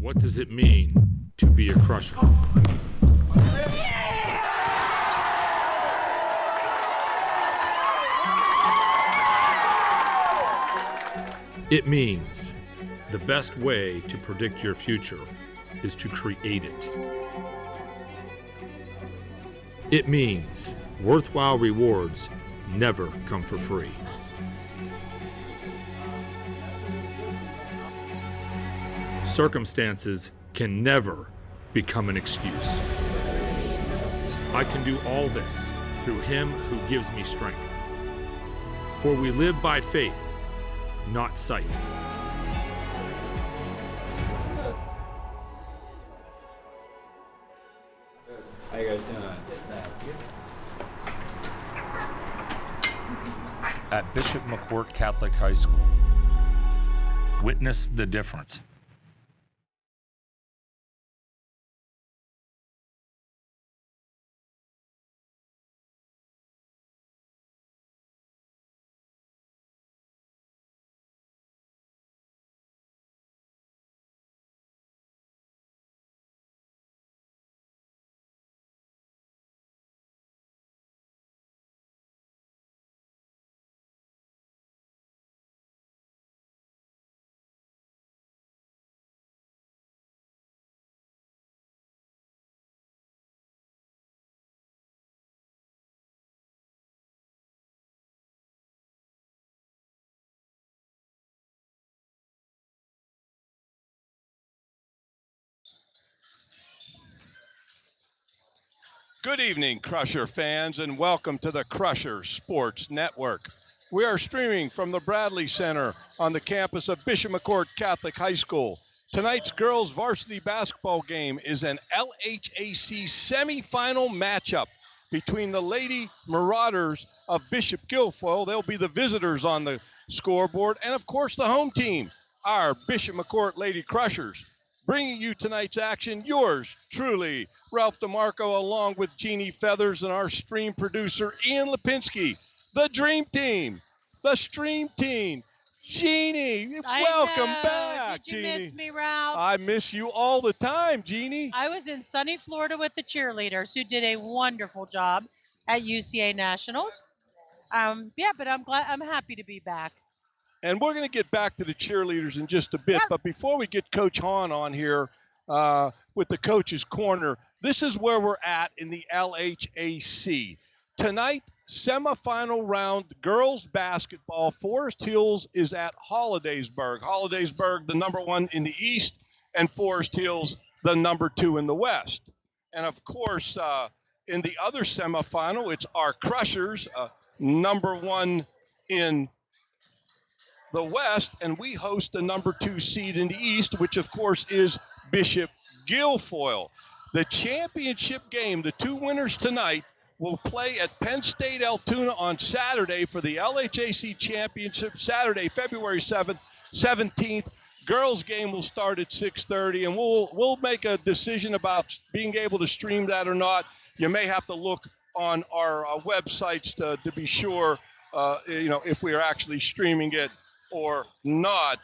What does it mean to be a crusher? It means the best way to predict your future is to create it. It means worthwhile rewards never come for free. Circumstances can never become an excuse. I can do all this through Him who gives me strength. For we live by faith, not sight. How you guys doing? At Bishop McCourt Catholic High School, witness the difference. Good evening, Crusher fans, and welcome to the Crusher Sports Network. We are streaming from the Bradley Center on the campus of Bishop McCourt Catholic High School. Tonight's girls varsity basketball game is an LHAC semifinal matchup between the Lady Marauders of Bishop Guilfoyle. They'll be the visitors on the scoreboard, and of course the home team, our Bishop McCourt Lady Crushers. Bringing you tonight's action, yours truly, Ralph DeMarco, along with Jeannie Feathers and our stream producer, Ian Lipinski. The Dream Team, the Stream Team. Jeannie, welcome back, Did you Jeannie. miss me, Ralph? I miss you all the time, Jeannie. I was in sunny Florida with the cheerleaders who did a wonderful job at UCA Nationals. But I'm happy to be back. And we're going to get back to the cheerleaders in just a bit. But before we get Coach Hahn on here with the Coach's Corner, this is where we're at in the LHAC. Tonight, semifinal round girls basketball. Forest Hills is at Hollidaysburg. Hollidaysburg, the number one in the East, and Forest Hills, the number two in the West. And, of course, in the other semifinal, it's our Crushers, number one in the West, and we host the number two seed in the East, which of course is Bishop Guilfoyle. The championship game, the two winners tonight, will play at Penn State Altoona on Saturday for the LHAC Championship, Saturday, February 17th. Girls game will start at 6:30, and we'll make a decision about being able to stream that or not. You may have to look on our websites to be sure, if we are actually streaming it or not.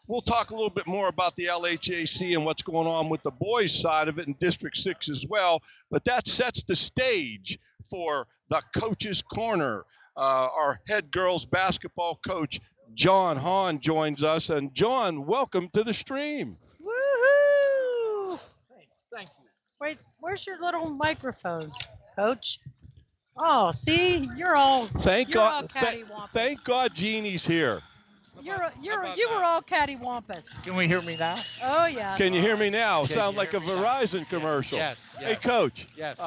We'll talk a little bit more about the LHAC and what's going on with the boys side of it in District 6 as well. But that sets the stage for the Coach's Corner. Our head girls basketball coach, John Hahn, joins us. And John, welcome to the stream. Woohoo! Thank you. Wait, where's your little microphone, Coach? Oh, see, you're all cattywampus. Thank God Jeannie's here. You were all cattywampus. Can we hear me now? Oh yeah. Can you hear me now? Can Sound you like a hear me now? Verizon commercial. Yes. Hey, Coach. Yes.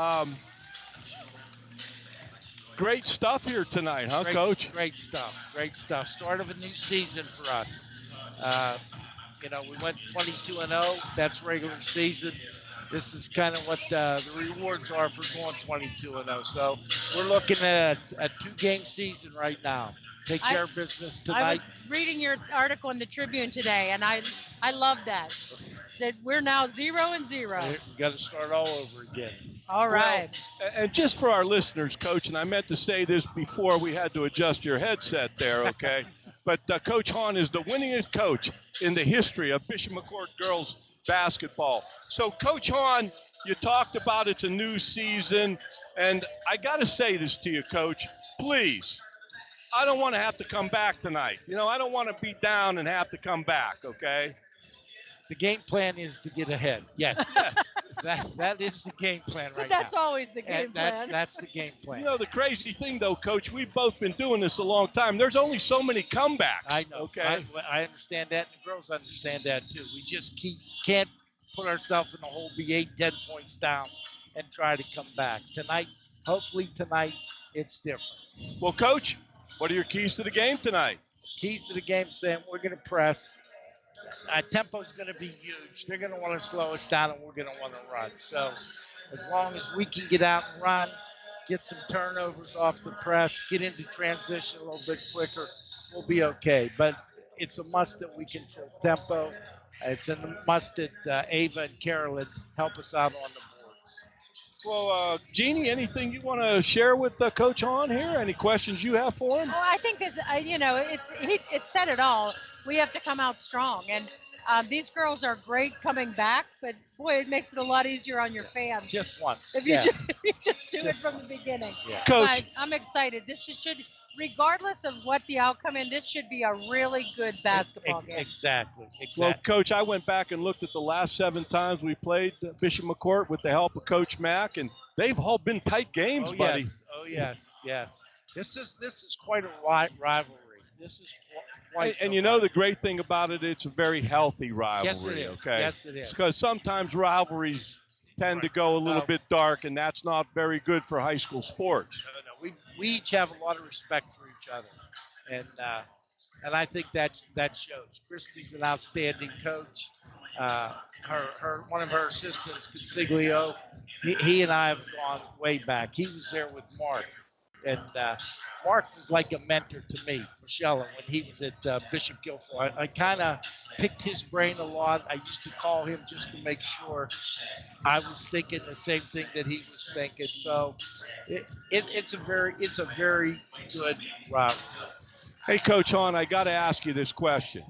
Great stuff here tonight, huh, Coach? Great stuff. Start of a new season for us. We went 22-0. That's regular season. This is kind of what the rewards are for going 22-0. So we're looking at a two-game season right now. Take care of business tonight. I was reading your article in the Tribune today, and I love that. that we're now 0-0. We got to start all over again. All right. And just for our listeners, Coach, and I meant to say this before we had to adjust your headset there, okay? But Coach Hahn is the winningest coach in the history of Bishop McCourt girls basketball. So, Coach Hahn, you talked about it's a new season, and I got to say this to you, Coach. Please, I don't want to have to come back tonight. You know, I don't want to be down and have to come back, okay? The game plan is to get ahead. Yes. Yes. That is the game plan right But that's now. always the game And plan. that's the game plan. You know, the crazy thing, though, Coach, we've both been doing this a long time. There's only so many comebacks. I know. Okay. I understand that. And the girls understand that too. We just can't put ourselves in a hole, be 8, 10 points down, and try to come back. Hopefully tonight, it's different. Well, Coach, what are your keys to the game tonight? Keys to the game, Sam, we're going to press. Tempo's going to be huge. They're going to want to slow us down, and we're going to want to run. So as long as we can get out and run, get some turnovers off the press, get into transition a little bit quicker, we'll be okay. But it's a must that we control tempo. It's a must that Ava and Carolyn help us out on the boards. Well, Jeannie, anything you want to share with Coach Hahn here? Any questions you have for him? Well, I think this, it said it all. We have to come out strong, and these girls are great coming back. But boy, it makes it a lot easier on your fans Just once. if you just do it Just from once. the beginning. Yeah. Coach, But I'm excited. This should, regardless of what the outcome is, this should be a really good basketball game. Exactly. well, Coach, I went back and looked at the last 7 times we played Bishop McCourt with the help of Coach Mack, and they've all been tight games, Oh, buddy. yes. Oh, yes. This is quite a rivalry. This is quite. And you know the great thing about it, it's a very healthy rivalry, Yes, it is. okay? Yes, it is. Because sometimes rivalries tend to go a little bit dark, and that's not very good for high school sports. No. We each have a lot of respect for each other, and I think that shows. Christy's an outstanding coach. Her one of her assistants, Consiglio, he and I have gone way back. He was there with Mark, and Mark was like a mentor to me, Michelle, when he was at Bishop Guilford. I kind of picked his brain a lot. I used to call him just to make sure I was thinking the same thing that he was thinking. So it's a very good rivalry. Hey, Coach Hahn, I got to ask you this question.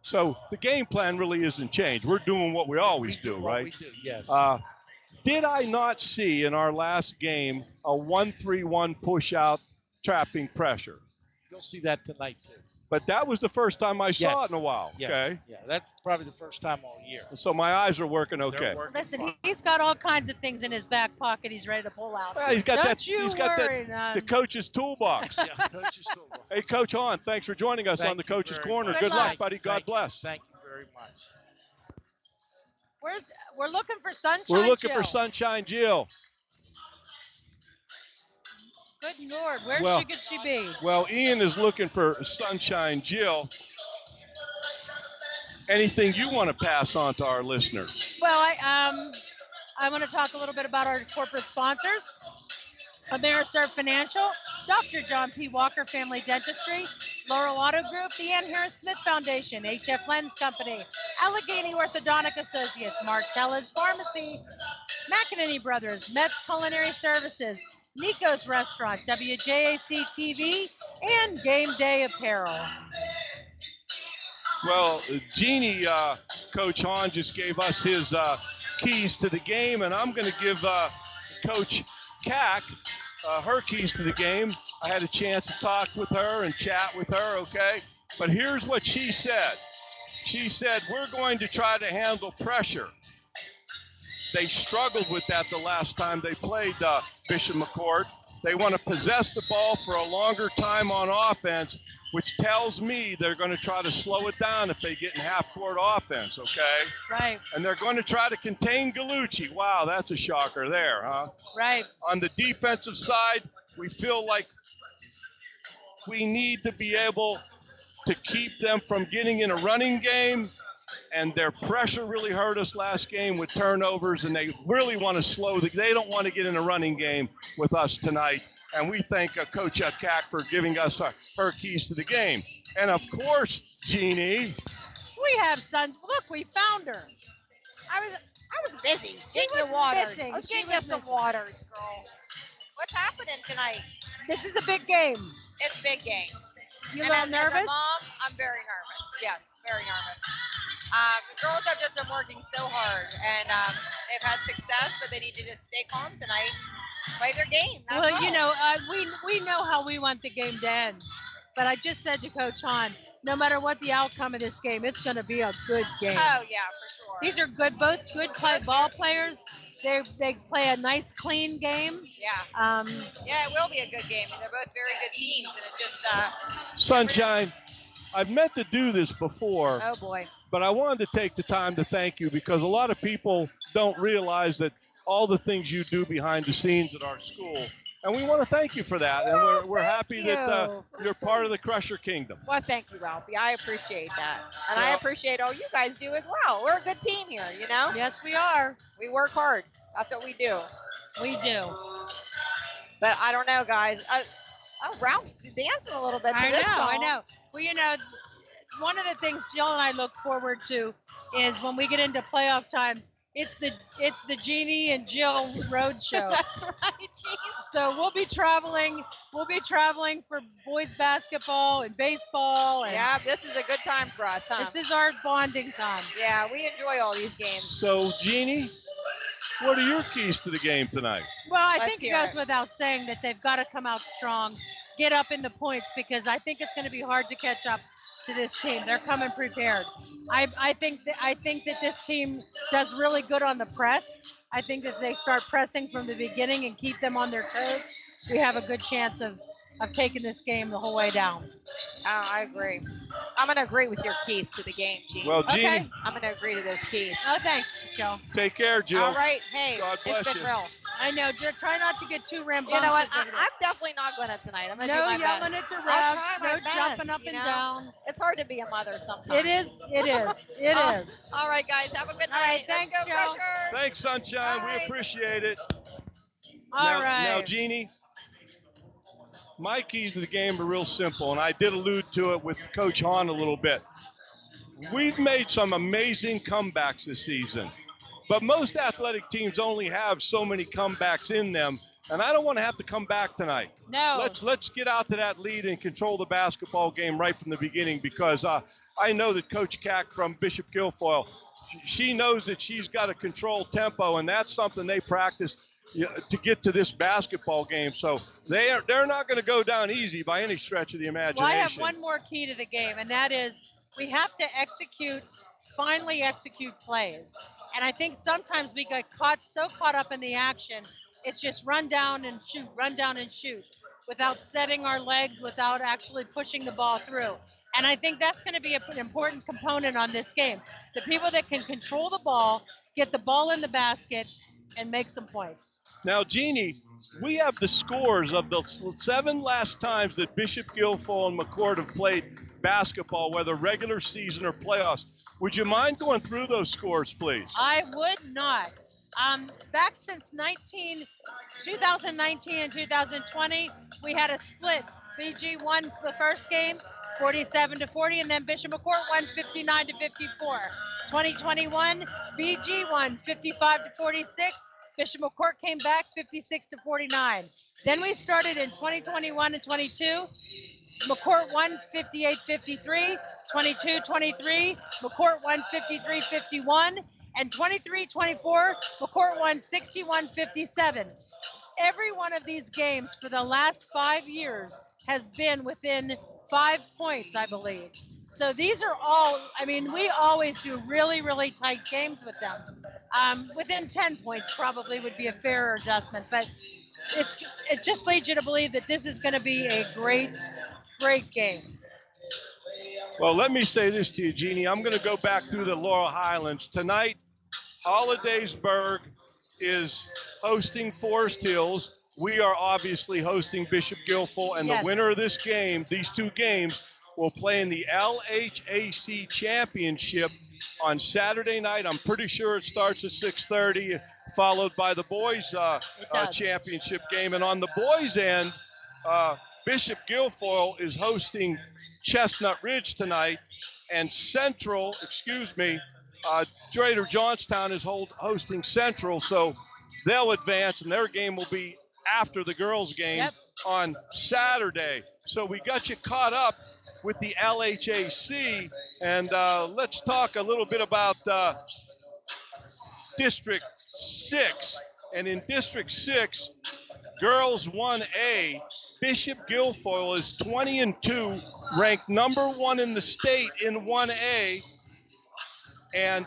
So the game plan really isn't changed. We're doing what we always do, what right? We do, yes. Did I not see in our last game a 1-3-1 push-out trapping pressure? You'll see that tonight too. But that was the first time I saw Yes. it in a while, Yes. okay? Yeah, that's probably the first time all year. So my eyes are working They're okay. working Listen, fine. he's got all kinds of things in his back pocket he's ready to pull out. Well, he's got Don't that. you He's got worry, that. The coach's toolbox. Yeah, Coach is still working. Hey, Coach Hahn, thanks for joining us Thank on the you Coach's very Corner. much. Good luck, Thank buddy. God Thank you. bless. Thank you very much. We're looking for Sunshine We're looking Jill. for Sunshine Jill. Good Lord, where Well- could she be? Well, Ian is looking for Sunshine Jill. Anything you want to pass on to our listeners? Well, I want to talk a little bit about our corporate sponsors. Ameriserve Financial, Dr. John P. Walker Family Dentistry, Laurel Auto Group, the Ann Harris Smith Foundation, HF Lens Company, Allegheny Orthodontic Associates, Mark Teller's Pharmacy, McEnany Brothers, Metz Culinary Services, Nico's Restaurant, WJAC TV, and Game Day Apparel. Well, Jeannie, Coach Hahn just gave us his keys to the game, and I'm going to give Coach Cack her keys to the game. I had a chance to talk with her and chat with her, okay? But here's what she said. She said, we're going to try to handle pressure. They struggled with that the last time they played Bishop McCourt. They want to possess the ball for a longer time on offense, which tells me they're going to try to slow it down if they get in half-court offense, okay? Right, And they're going to try to contain Gallucci. Wow, that's a shocker there, huh? right. On the defensive side, we feel like we need to be able to keep them from getting in a running game, and their pressure really hurt us last game with turnovers, and they really want to they don't want to get in a running game with us tonight. And we thank Coach Cack for giving us her keys to the game. And of course, Jeannie, We have Look, we found her. I was busy. She Getting you was waters. missing. I was She getting was you some missing. waters, girl. What's happening tonight? This is a big game. It's a big game. You a And little as nervous? a mom, I'm very nervous. Yes, very nervous. The girls have just been working so hard, and they've had success, but they need to just stay calm tonight, play their game. That's Well, all. you know, we know how we want the game to end. But I just said to Coach Hahn, no matter what the outcome of this game, it's going to be a good game. Oh yeah, for sure. These are both good ball players. They play a nice, clean game. Yeah. Yeah, it will be a good game. And they're both very good teams, and it just Sunshine, I've meant to do this before, oh boy. but I wanted to take the time to thank you because a lot of people don't realize that all the things you do behind the scenes at our school. And we want to thank you for that. And we're happy that you're part of the Crusher Kingdom. Well, thank you, Ralphie. I appreciate that. And I Well- appreciate all you guys do as well. We're a good team here, you know? Yes, we are. We work hard. That's what we do. We do. But I don't know, guys. Ralph's dancing a little bit to I this know. song. Well, you know, one of the things Jill and I look forward to is when we get into playoff times. It's the Jeannie and Jill road show. That's right, Jean. So we'll be traveling. We'll be traveling for boys basketball and baseball. And Yeah, this is a good time for us, huh? this is our bonding time. Yeah, we enjoy all these games. So, Jeannie, what are your keys to the game tonight? Well, I Let's think it hear goes it. without saying that they've got to come out strong, get up in the points, because I think it's going to be hard to catch up to this team. They're coming prepared. I think that this team does really good on the press. I think that they start pressing from the beginning and keep them on their toes. We have a good chance of taking this game the whole way down. Oh, I agree. I'm going to agree with your keys to the game, Jean. Well, Jeannie, Okay. I'm going to agree to those keys. Oh, thanks, Joe. take care, Jill. All right. Hey, God it's bless been you. real. I know. Try not to get too rambunctious. You know what? over there. I'm definitely not going to tonight. I'm going to do No my yelling best. at the I'll refs. try my No best, jumping up you and know? down. It's hard to be a mother sometimes. It is. It is. It is. All right, guys. Have a good night. All right, Let's thanks, go, Joe. Crushers. Thanks, Sunshine. All We right. appreciate it. All right. Now, Jeannie, my keys to the game are real simple, and I did allude to it with Coach Hahn a little bit. We've made some amazing comebacks this season, but most athletic teams only have so many comebacks in them, and I don't want to have to come back tonight. No. Let's get out to that lead and control the basketball game right from the beginning, because I know that Coach Cack from Bishop Guilfoyle, she knows that she's got to control tempo, and that's something they practice to get to this basketball game. So they're not going to go down easy by any stretch of the imagination. Well, I have one more key to the game, and that is we have to finally execute plays. And I think sometimes we get so caught up in the action, it's just run down and shoot without setting our legs, without actually pushing the ball through. And I think that's going to be an important component on this game. The people that can control the ball, get the ball in the basket, and make some points. Now, Jeannie, we have the scores of the 7 last times that Bishop Guilfoyle and McCourt have played basketball, whether regular season or playoffs. Would you mind going through those scores, please? I would not. Back since 2019 and 2020, we had a split. BG won the first game, 47-40, and then Bishop McCourt won 59-54. 2021, BG won 55-46. Bishop McCourt came back 56-49. Then we started in 2021 and 22. McCourt won 58-53, 22-23. McCourt won 53-51, and 23-24. McCourt won 61-57. Every one of these games for the last 5 years has been within 5 points, I believe. So these are all, I mean, we always do really, really tight games with them. Within 10 points probably would be a fair adjustment, but it just leads you to believe that this is going to be a great, great game. Well, let me say this to you, Jeannie. I'm going to go back through the Laurel Highlands. Tonight, Hollidaysburg is hosting Forest Hills. We are obviously hosting Bishop Guilfoyle, and Yes. the winner of this game, these two games, will play in the LHAC Championship on Saturday night. I'm pretty sure it starts at 6:30, followed by the boys' does. championship game. And on the boys' end, Bishop Guilfoyle is hosting Chestnut Ridge tonight, and Greater Johnstown is hosting Central, so they'll advance, and their game will be after the girls' game on Saturday. So we got you caught up with the LHAC, and let's talk a little bit about District 6. And in District 6, girls 1A, Bishop Guilfoyle is 20-2, ranked number 1 in the state in 1A, and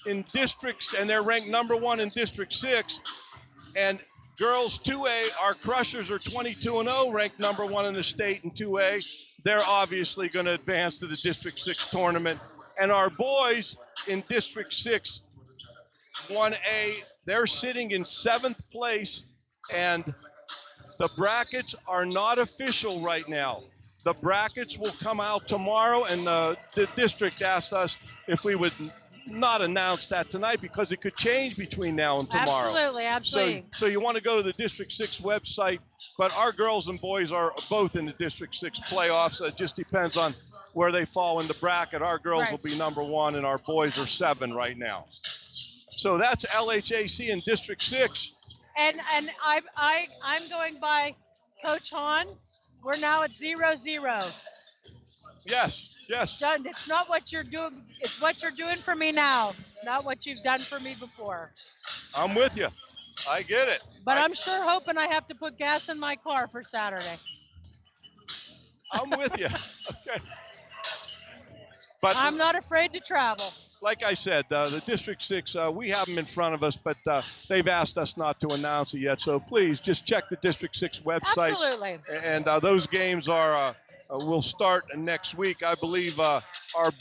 in districts, and they're ranked number 1 in District 6. And girls 2A, our Crushers are 22-0, ranked number 1 in the state in 2A. They're obviously going to advance to the District 6 tournament. And our boys in District 6, 1A, they're sitting in 7th place, and the brackets are not official right now. The brackets will come out tomorrow, and the district asked us if we would not announce that tonight because it could change between now and tomorrow. Absolutely. So you want to go to the District 6 website, but our girls and boys are both in the District 6 playoffs. It just depends on where they fall in the bracket. Our girls will be number 1, and our boys are 7 right now. So that's LHAC in District 6. And I'm going by Coach Hahn. We're now at 0-0. Yes. Done. It's not what you're doing. It's what you're doing for me now, not what you've done for me before. I'm with you. I get it. But I'm sure hoping I have to put gas in my car for Saturday. I'm with you. Okay. But I'm not afraid to travel. Like I said, the District 6, we have them in front of us, but they've asked us not to announce it yet. So please just check the District 6 website. Absolutely. And those games will start next week. I believe our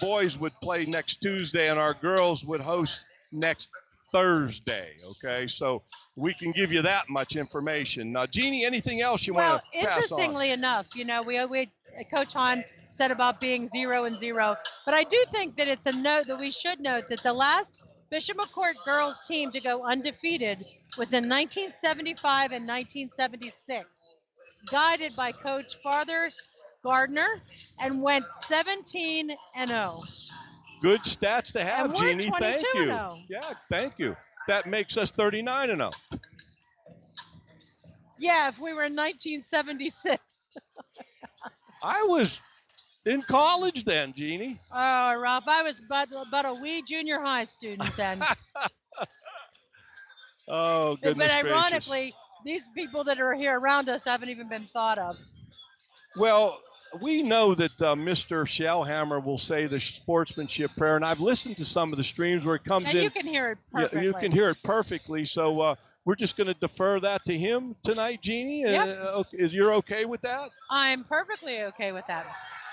boys would play next Tuesday and our girls would host next Thursday. Okay, so we can give you that much information. Jeannie, anything else you want to pass on? Well, interestingly enough, we Coach Hahn said about being 0-0, but I do think that it's a note that we should note that the last Bishop McCourt girls team to go undefeated was in 1975 and 1976, guided by Coach Father Gardner, and went 17-0. Good stats to have, and we're Jeannie. Thank you. 22-0. Yeah, thank you. That makes us 39-0. Yeah, if we were in 1976. I was in college then, Jeannie. Oh, Ralph, I was but a wee junior high student then. Oh, goodness But gracious. ironically, these people that are here around us haven't even been thought of. Well, we know that Mr. Shellhammer will say the sportsmanship prayer, and I've listened to some of the streams where it comes in. And you can hear it perfectly. You can hear it perfectly. So we're just going to defer that to him tonight, Jeannie. Yep. Is you're okay with that? I'm perfectly okay with that.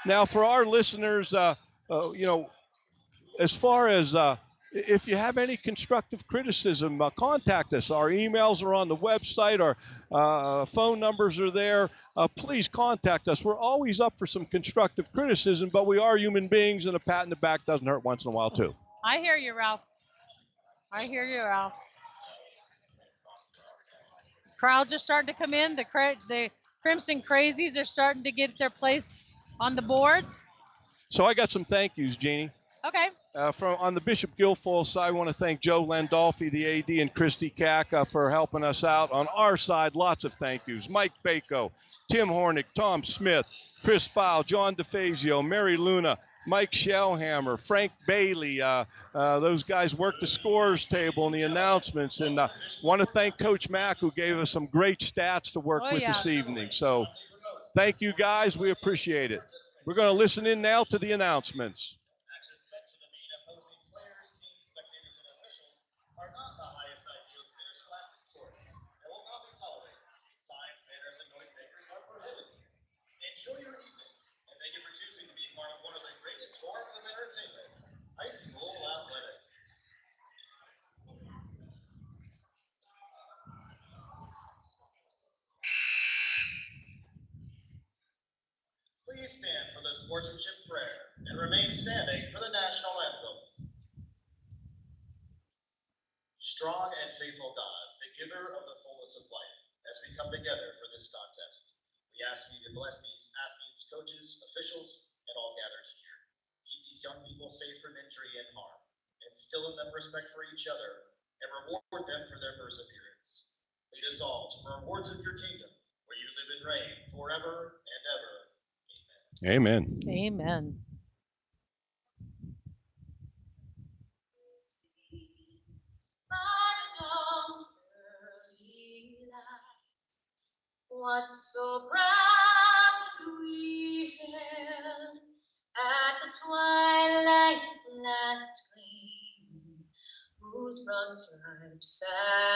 Now, for our listeners, as far as if you have any constructive criticism, contact us. Our emails are on the website. Our phone numbers are there. Please contact us. We're always up for some constructive criticism, but we are human beings, and a pat in the back doesn't hurt once in a while, too. I hear you, Ralph. Crowds are starting to come in. The Crimson Crazies are starting to get their place on the boards. So I got some thank yous, Jeannie. Okay. On the Bishop Guilfoyle side, I want to thank Joe Landolfi, the AD, and Christy Cack for helping us out. On our side, lots of thank yous. Mike Bako, Tim Hornick, Tom Smith, Chris Fowle, John DeFazio, Mary Luna, Mike Shellhammer, Frank Bailey. Those guys worked the scores table and the announcements. And want to thank Coach Mack, who gave us some great stats to work with this evening. So thank you, guys. We appreciate it. We're going to listen in now to the announcements. Enjoy your evening, and thank you for choosing to be part of one of the greatest forms of entertainment, high school athletics. Please stand for the sportsmanship prayer and remain standing for the national anthem. Strong and faithful God, the giver of the fullness of life, as we come together for this contest, we ask you to bless these athletes, coaches, officials, and all gathered here. Keep these young people safe from injury and harm, and instill in them respect for each other, and reward them for their perseverance. Lead us all to the rewards of your kingdom, where you live and reign forever and ever. Amen. Amen. Amen. What so proud we hailed at the twilight's last gleam, whose broad stripes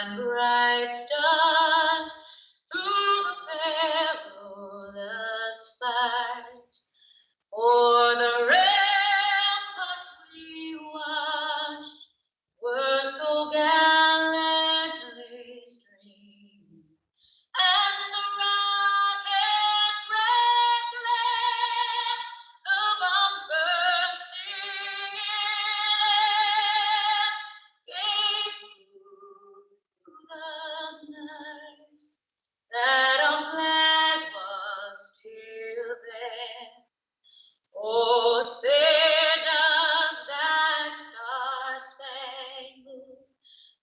and bright stars through the perilous fight o'er the ramparts we watched were so gallantly streamed, and the rocket's red glare, the bombs bursting in air, gave proof to the night that our flag was still there. Oh, say does that star-spangled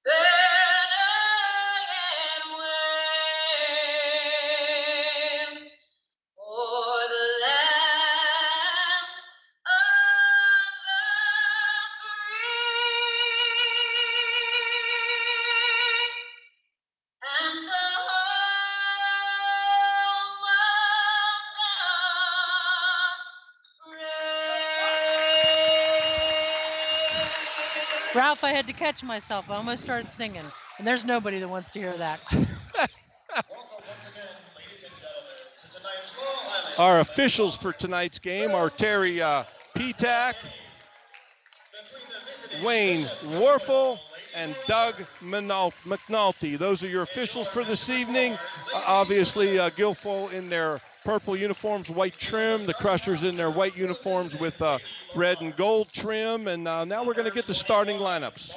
banner yet wave o'er the land of the free and the home of the brave. Ralph, I had to catch myself. I almost started singing, and there's nobody that wants to hear that. Welcome once again, ladies and gentlemen, to tonight's Laurel Highlands. Our officials for tonight's game are Terry Petak, Wayne Warfel, and Doug McNulty. Those are your officials for this evening. Obviously, Guilfoyle in their purple uniforms, white trim. The Crushers in their white uniforms with red and gold trim. And now we're going to get the starting lineups.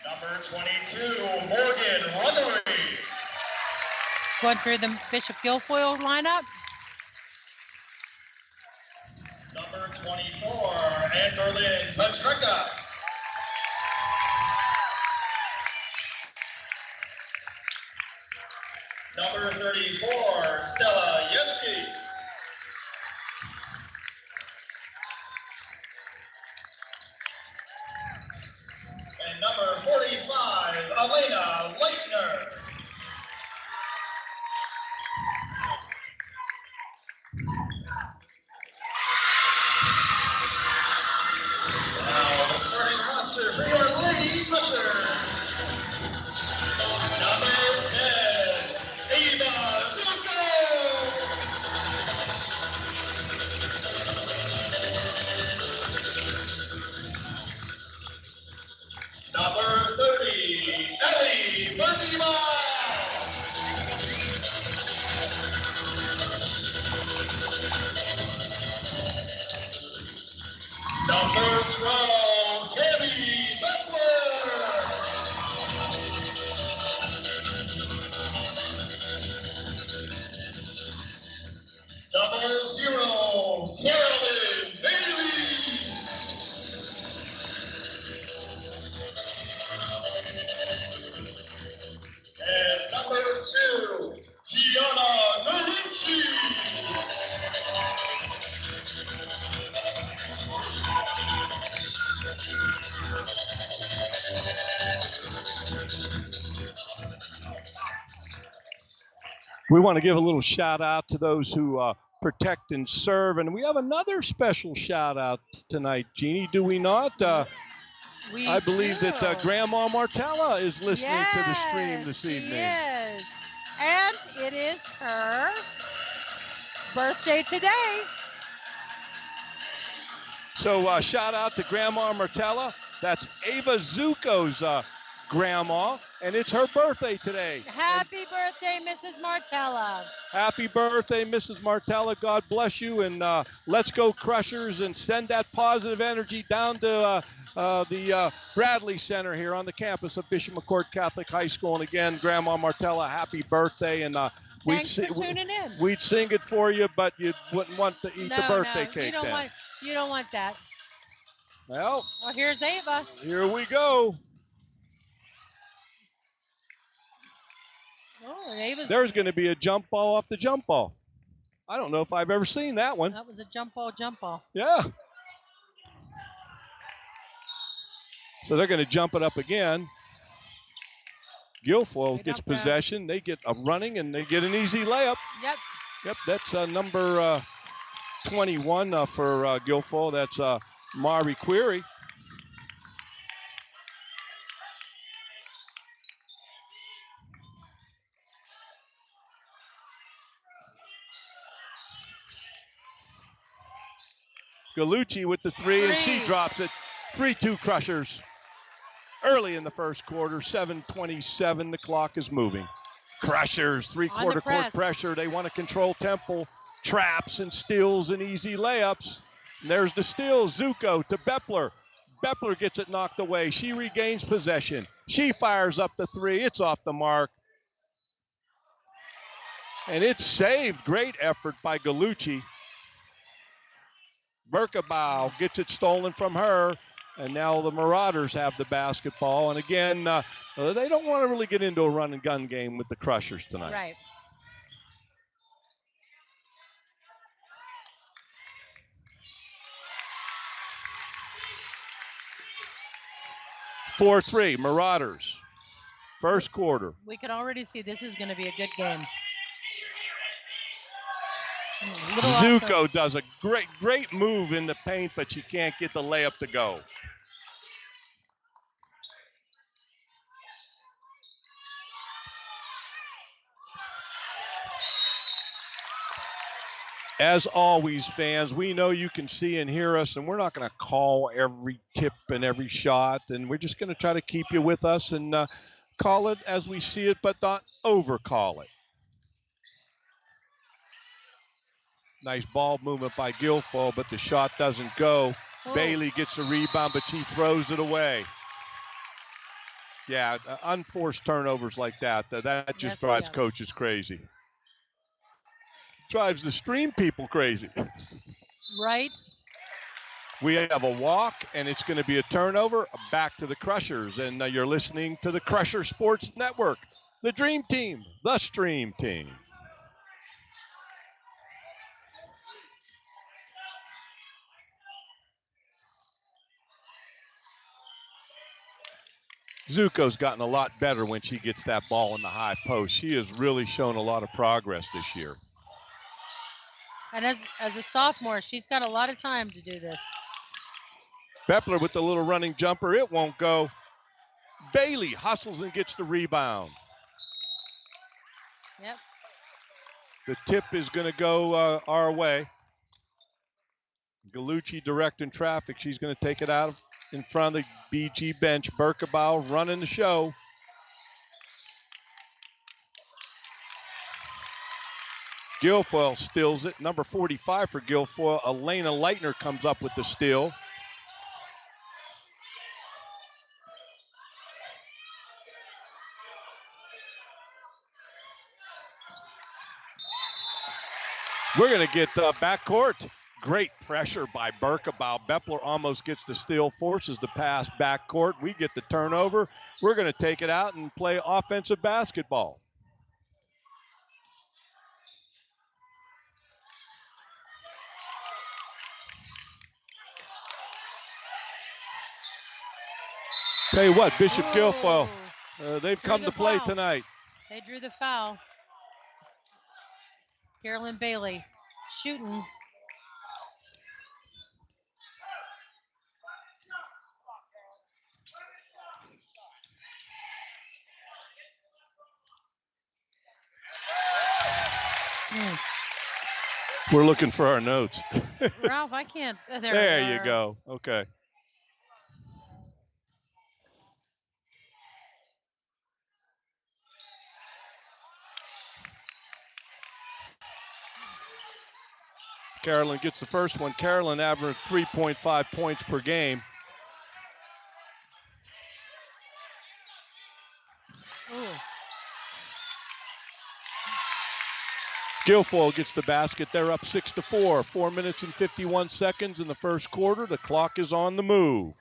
Number 22, Morgan Ruggery. Going through the Bishop Guilfoyle lineup. Number 24, Anthorlyn Patrika. Number 34, Stella Yeski. And number 45, Elena Leitner. Now the starting roster for your Lady Bushers. Number 10, Eva Zuko. Number 30, Ellie Bertima. Number 12, Tammy Butler. Number 0, Carolyn Bailey. And number 2, Gianna Marucci. We want to give a little shout out to those who protect and serve. And we have another special shout out tonight, Jeannie, do we not? We I believe do. that Grandma Martella is listening to the stream Yes, this she evening. is. And it is her birthday today. So shout out to Grandma Martella. That's Ava Zuko's grandma, and it's her birthday today. Happy birthday, Mrs. Martella. Happy birthday, Mrs. Martella. God bless you, and let's go Crushers and send that positive energy down to the Bradley Center here on the campus of Bishop McCourt Catholic High School. And again, Grandma Martella, happy birthday, and Thanks for tuning in. We'd sing it for you, but you wouldn't want to eat the birthday cake you don't then. want that. Well, Here's Ava. here we go. Oh, and Ava's. There's going to be a jump ball off the jump ball. I don't know if I've ever seen that one. That was a jump ball, jump ball. Yeah. So they're going to jump it up again. Guilfoyle gets possession. They get a running, and they get an easy layup. Yep. That's number 21 for Guilfoyle. That's Mari Query. Galucci with the three, and she drops it. 3-2 Crushers. Early in the first quarter, 7:27. The clock is moving. Crushers, three-quarter court pressure. They want to control tempo. Traps and steals and easy layups. And there's the steal. Zuko to Bepler. Bepler gets it knocked away. She regains possession. She fires up the three. It's off the mark. And it's saved. Great effort by Galucci. Berkebau gets it stolen from her. And now the Marauders have the basketball. And again, they don't want to really get into a run and gun game with the Crushers tonight. Right. (4-3) Marauders. First quarter. We can already see this is going to be a good game. Zuko does a great move in the paint, but she can't get the layup to go. As always, fans, we know you can see and hear us, and we're not going to call every tip and every shot, and we're just going to try to keep you with us and call it as we see it, but not overcall it. Nice ball movement by Guilfoyle, but the shot doesn't go. Oh. Bailey gets the rebound, but she throws it away. Yeah, unforced turnovers like that just drives coaches crazy. Drives the stream people crazy. Right. We have a walk, and it's going to be a turnover. Back to the Crushers, and you're listening to the Crusher Sports Network, the Dream Team, the Stream Team. Zuko's gotten a lot better when she gets that ball in the high post. She has really shown a lot of progress this year. And as a sophomore, she's got a lot of time to do this. Bepler with the little running jumper. It won't go. Bailey hustles and gets the rebound. Yep. The tip is going to go our way. Galucci directing traffic. She's going to take it out in front of the BG bench. Berkebau running the show. Guilfoyle steals it. Number 45 for Guilfoyle. Elena Leitner comes up with the steal. We're going to get backcourt. Great pressure by Berkebau. Bepler almost gets the steal, forces the pass backcourt. We get the turnover. We're going to take it out and play offensive basketball. Tell you what, Bishop Guilfoyle, they've come to play tonight. They drew the foul. Carolyn Bailey shooting. We're looking for our notes. Ralph, I can't. There you go. Okay. Carolyn gets the first one. Carolyn averaged 3.5 points per game. Guilfoyle gets the basket. They're up 6-4. 4 minutes and 51 seconds in the first quarter. The clock is on the move.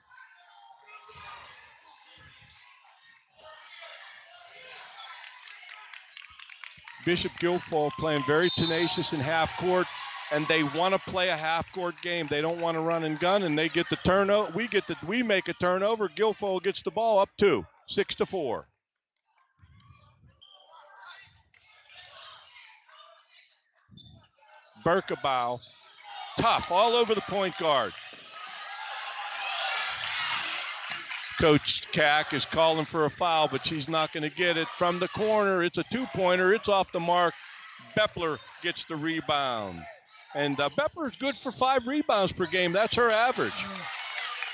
Bishop Guilfoyle playing very tenacious in half court, and they want to play a half court game. They don't want to run and gun, and they get the turnover. We make a turnover. Guilfoyle gets the ball up 2, 6-4. Berkebile, tough all over the point guard. Coach Cack is calling for a foul, but she's not going to get it. From the corner, it's a two-pointer. It's off the mark. Bepler gets the rebound. And Bepler is good for 5 rebounds per game. That's her average.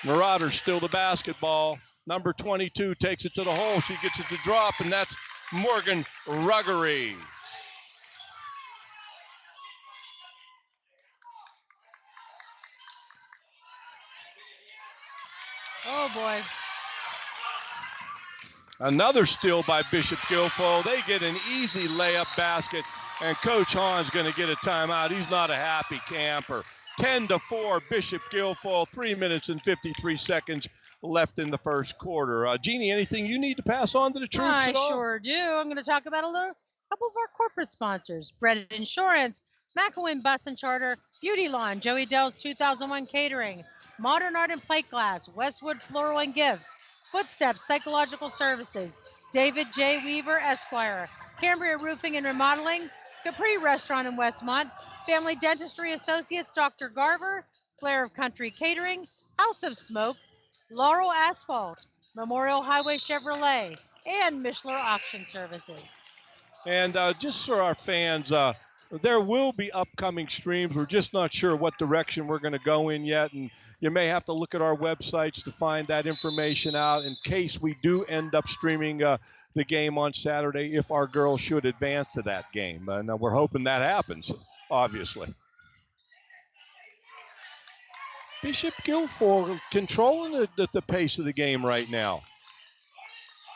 Marauders still the basketball. Number 22 takes it to the hole. She gets it to drop, and that's Morgan Ruggery. Oh, boy. Another steal by Bishop Guilfoyle. They get an easy layup basket, and Coach Hahn's going to get a timeout. He's not a happy camper. 10-4, Bishop Guilfoyle, 3 minutes and 53 seconds left in the first quarter. Jeannie, anything you need to pass on to the troops I at all? sure do. I'm going to talk about a couple of our corporate sponsors. Bread Insurance, McElwain Bus and Charter, Beauty Lawn, Joey Dell's 2001 Catering, Modern Art and Plate Glass, Westwood Floral and Gifts, Footsteps Psychological Services, David J. Weaver, Esquire, Cambria Roofing and Remodeling, Capri Restaurant in Westmont, Family Dentistry Associates, Dr. Garver, Flair of Country Catering, House of Smoke, Laurel Asphalt, Memorial Highway Chevrolet, and Mishler Auction Services. And just for our fans, there will be upcoming streams. We're just not sure what direction we're going to go in yet, and you may have to look at our websites to find that information out in case we do end up streaming the game on Saturday if our girls should advance to that game. And we're hoping that happens, obviously. Bishop Guilfoyle controlling the pace of the game right now.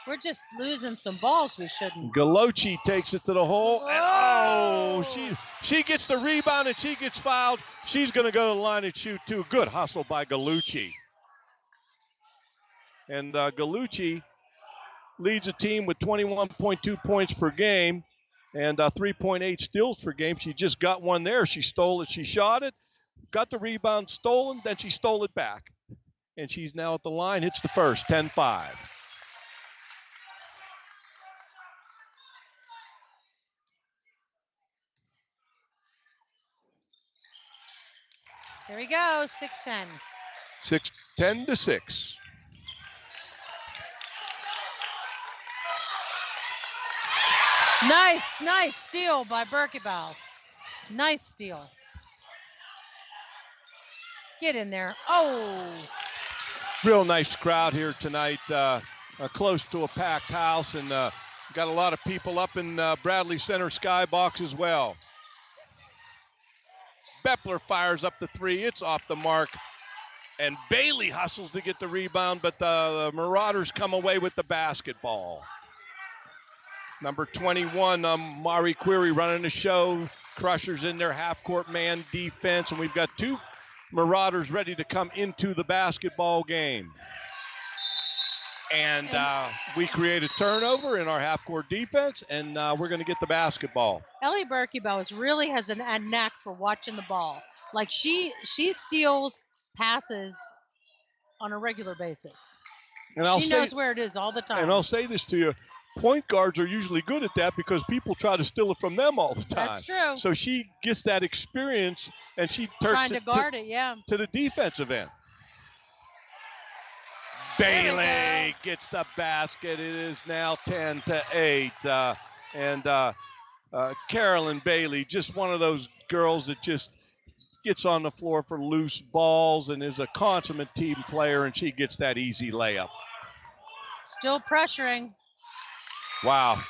We're just losing some balls we shouldn't. Galocci takes it to the hole. And, Oh! she gets the rebound and she gets fouled. She's going to go to the line and shoot too. Good hustle by Galocci. And Galocci leads the team with 21.2 points per game and 3.8 steals per game. She just got one there. She stole it. She shot it, got the rebound, stolen, then she stole it back. And she's now at the line. Hits the first, 10-5. Here we go, 6-10. 10-6. Nice steal by Berkebile. Nice steal. Get in there. Oh. Real nice crowd here tonight, close to a packed house, and got a lot of people up in Bradley Center skybox as well. Bepler fires up the 3. It's off the mark. And Bailey hustles to get the rebound, but the Marauders come away with the basketball. Number 21, Mari Query running the show. Crushers in their half-court man defense, and we've got 2 Marauders ready to come into the basketball game. And we create a turnover in our half-court defense, and we're going to get the basketball. Ellie Berkebile really has a knack for watching the ball. Like she steals passes on a regular basis. And she knows where it is all the time. And I'll say this to you. Point guards are usually good at that because people try to steal it from them all the time. That's true. So she gets that experience, and she turns trying to guard it, to the defensive end. Bailey gets the basket. It is now 10-8. Carolyn Bailey, just one of those girls that just gets on the floor for loose balls and is a consummate team player, and she gets that easy layup. Still pressuring. Wow.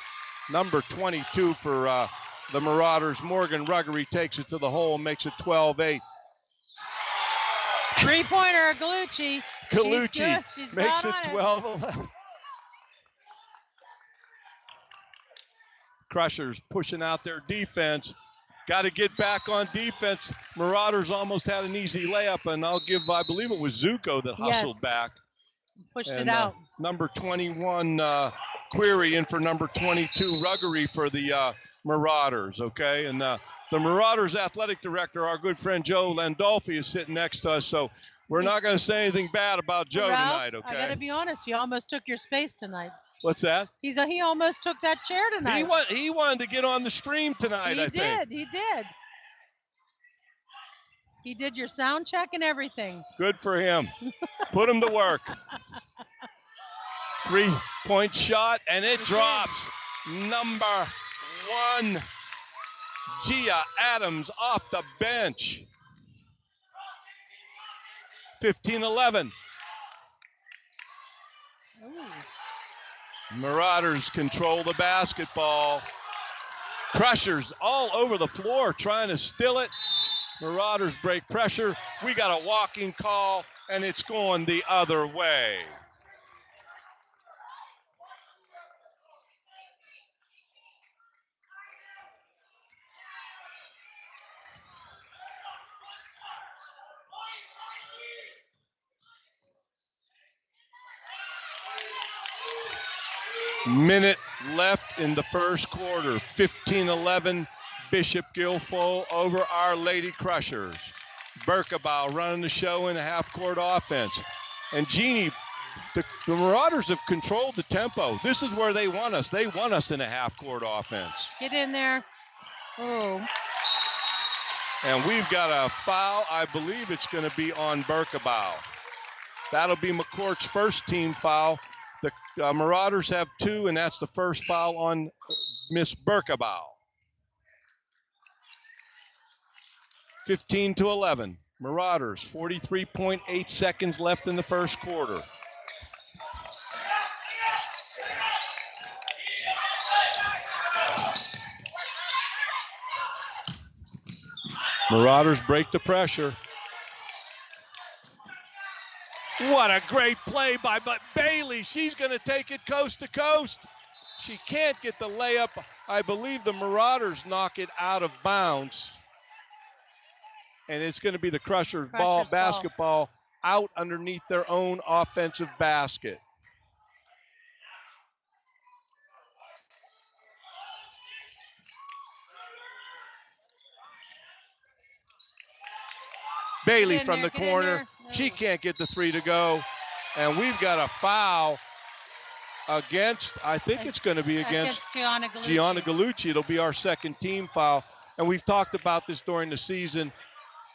Number 22 for the Marauders, Morgan Ruggery, takes it to the hole and makes it 12-8. Three-pointer, Galocci. She's makes it it. 12-11. Crushers pushing out their defense. Got to get back on defense. Marauders almost had an easy layup, and I believe it was Zuko that hustled Yes. back. Pushed And, it out. Number 21, Query in for number 22, Ruggery for the Marauders, okay? And the Marauders athletic director, our good friend Joe Landolfi, is sitting next to us, so we're not going to say anything bad about Joe Ralph, tonight, okay? I got to be honest. He almost took your space tonight. What's that? He almost took that chair tonight. He wanted to get on the stream tonight, I think. He did. He did your sound check and everything. Good for him. Put him to work. 3-point shot, and it drops. Number 1, Gia Adams off the bench. 15-11. Marauders control the basketball. Crushers all over the floor trying to steal it. Marauders break pressure. We got a walking call, and it's going the other way. Minute left in the first quarter. 15-11, Bishop Guilfoyle over Our Lady Crushers. Berkabow running the show in a half-court offense. And Jeannie, the Marauders have controlled the tempo. This is where they want us. They want us in a half-court offense. Get in there. Oh. And we've got a foul. I believe it's going to be on Berkabow. That'll be McCourt's first team foul. The Marauders have 2, and that's the first foul on Miss Berkabow. 15-11. Marauders, 43.8 seconds left in the first quarter. Marauders break the pressure. What a great play by Bailey. She's going to take it coast to coast. She can't get the layup. I believe the Marauders knock it out of bounds. And it's going to be the Crushers basketball out underneath their own offensive basket. Bailey from the corner. She can't get the 3 to go. And we've got a foul against, I think it's going to be against Gianna Gallucci. Gianna Gallucci. It'll be our second team foul. And we've talked about this during the season.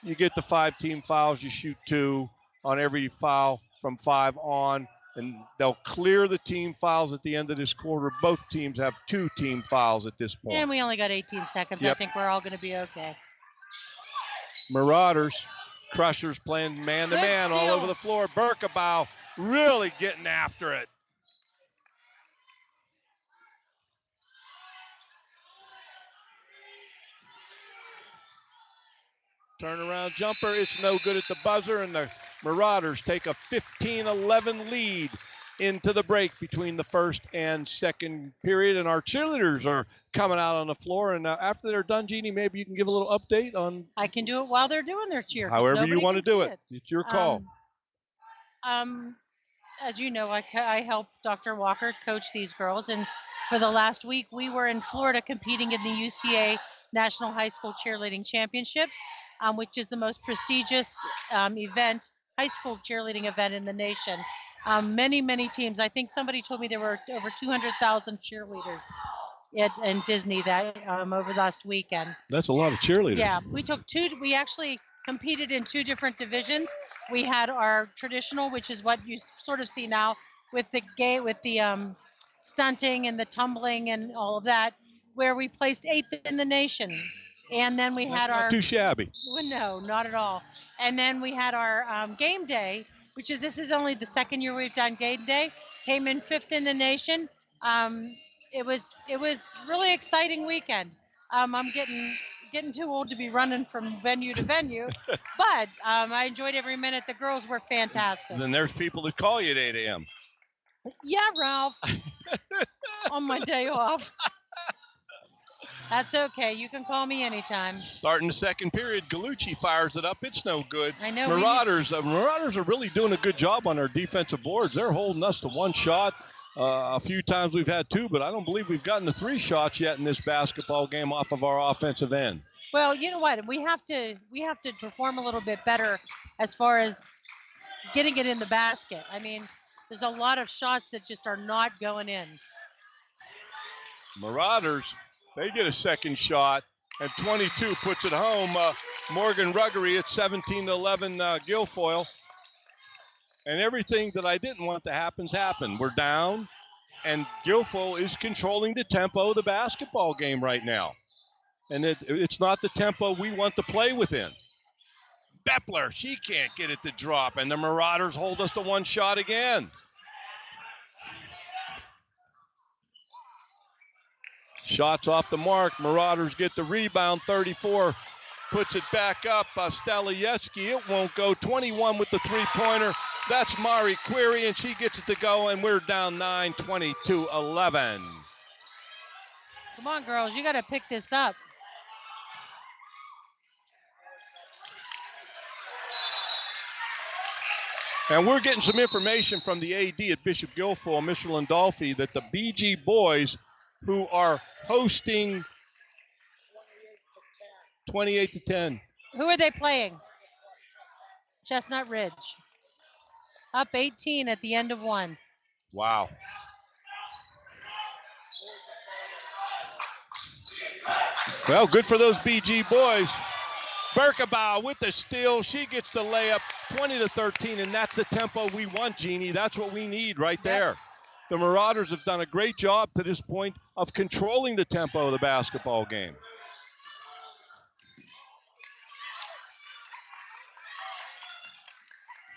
You get the 5 team fouls, you shoot 2 on every foul from 5 on. And they'll clear the team fouls at the end of this quarter. Both teams have 2 team fouls at this point. And we only got 18 seconds. Yep. I think we're all going to be okay. Marauders, Crushers playing man-to-man all over the floor. Berkabow really getting after it. Turnaround jumper, it's no good at the buzzer, and the Marauders take a 15-11 lead into the break between the first and second period, and our cheerleaders are coming out on the floor. And after they're done, Jeannie, maybe you can give a little update on. I can do it while they're doing their cheer. However you want to do it. It's your call. As you know, I help Dr. Walker coach these girls, and for the last week, we were in Florida competing in the UCA National High School Cheerleading Championships, which is the most prestigious high school cheerleading event in the nation. Many teams. I think somebody told me there were over 200,000 cheerleaders in Disney over last weekend. That's a lot of cheerleaders. Yeah, we actually competed in 2 different divisions. We had our traditional, which is what you sort of see now with the stunting and the tumbling and all of that, where we placed 8th in the nation. And then we had not too shabby. Well, no, not at all. And then we had our game day, this is only the second year we've done game day. Came in 5th in the nation. It was really exciting weekend. I'm getting too old to be running from venue to venue, but I enjoyed every minute. The girls were fantastic. Then there's people that call you at 8 a.m. Yeah, Ralph. On my day off. That's okay. You can call me anytime. Starting the second period, Gallucci fires it up. It's no good. I know. Marauders are really doing a good job on their defensive boards. They're holding us to one shot. A few times we've had two, but I don't believe we've gotten to 3 shots yet in this basketball game off of our offensive end. Well, you know what? We have to perform a little bit better as far as getting it in the basket. I mean, there's a lot of shots that just are not going in. Marauders, they get a second shot, and 22 puts it home. Morgan Ruggery at 17-11 Guilfoyle. And everything that I didn't want to happen's happened. We're down, and Guilfoyle is controlling the tempo of the basketball game right now. And it's not the tempo we want to play within. Bepler, she can't get it to drop, and the Marauders hold us to one shot again. Shots off the mark. Marauders get the rebound. 34 puts it back up. Stalievsky, it won't go. 21 with the three-pointer. That's Mari Query, and she gets it to go, and we're down 9, 22-11. Come on, girls. You got to pick this up. And we're getting some information from the AD at Bishop Guilfoyle, Mr. Landolfi, that the BG boys who are hosting 28-10. Who are they playing? Chestnut Ridge. Up 18 at the end of one. Wow. Well, good for those BG boys. Berkebau with the steal. She gets the layup, 20-13, and that's the tempo we want, Jeannie. That's what we need right there. The Marauders have done a great job to this point of controlling the tempo of the basketball game.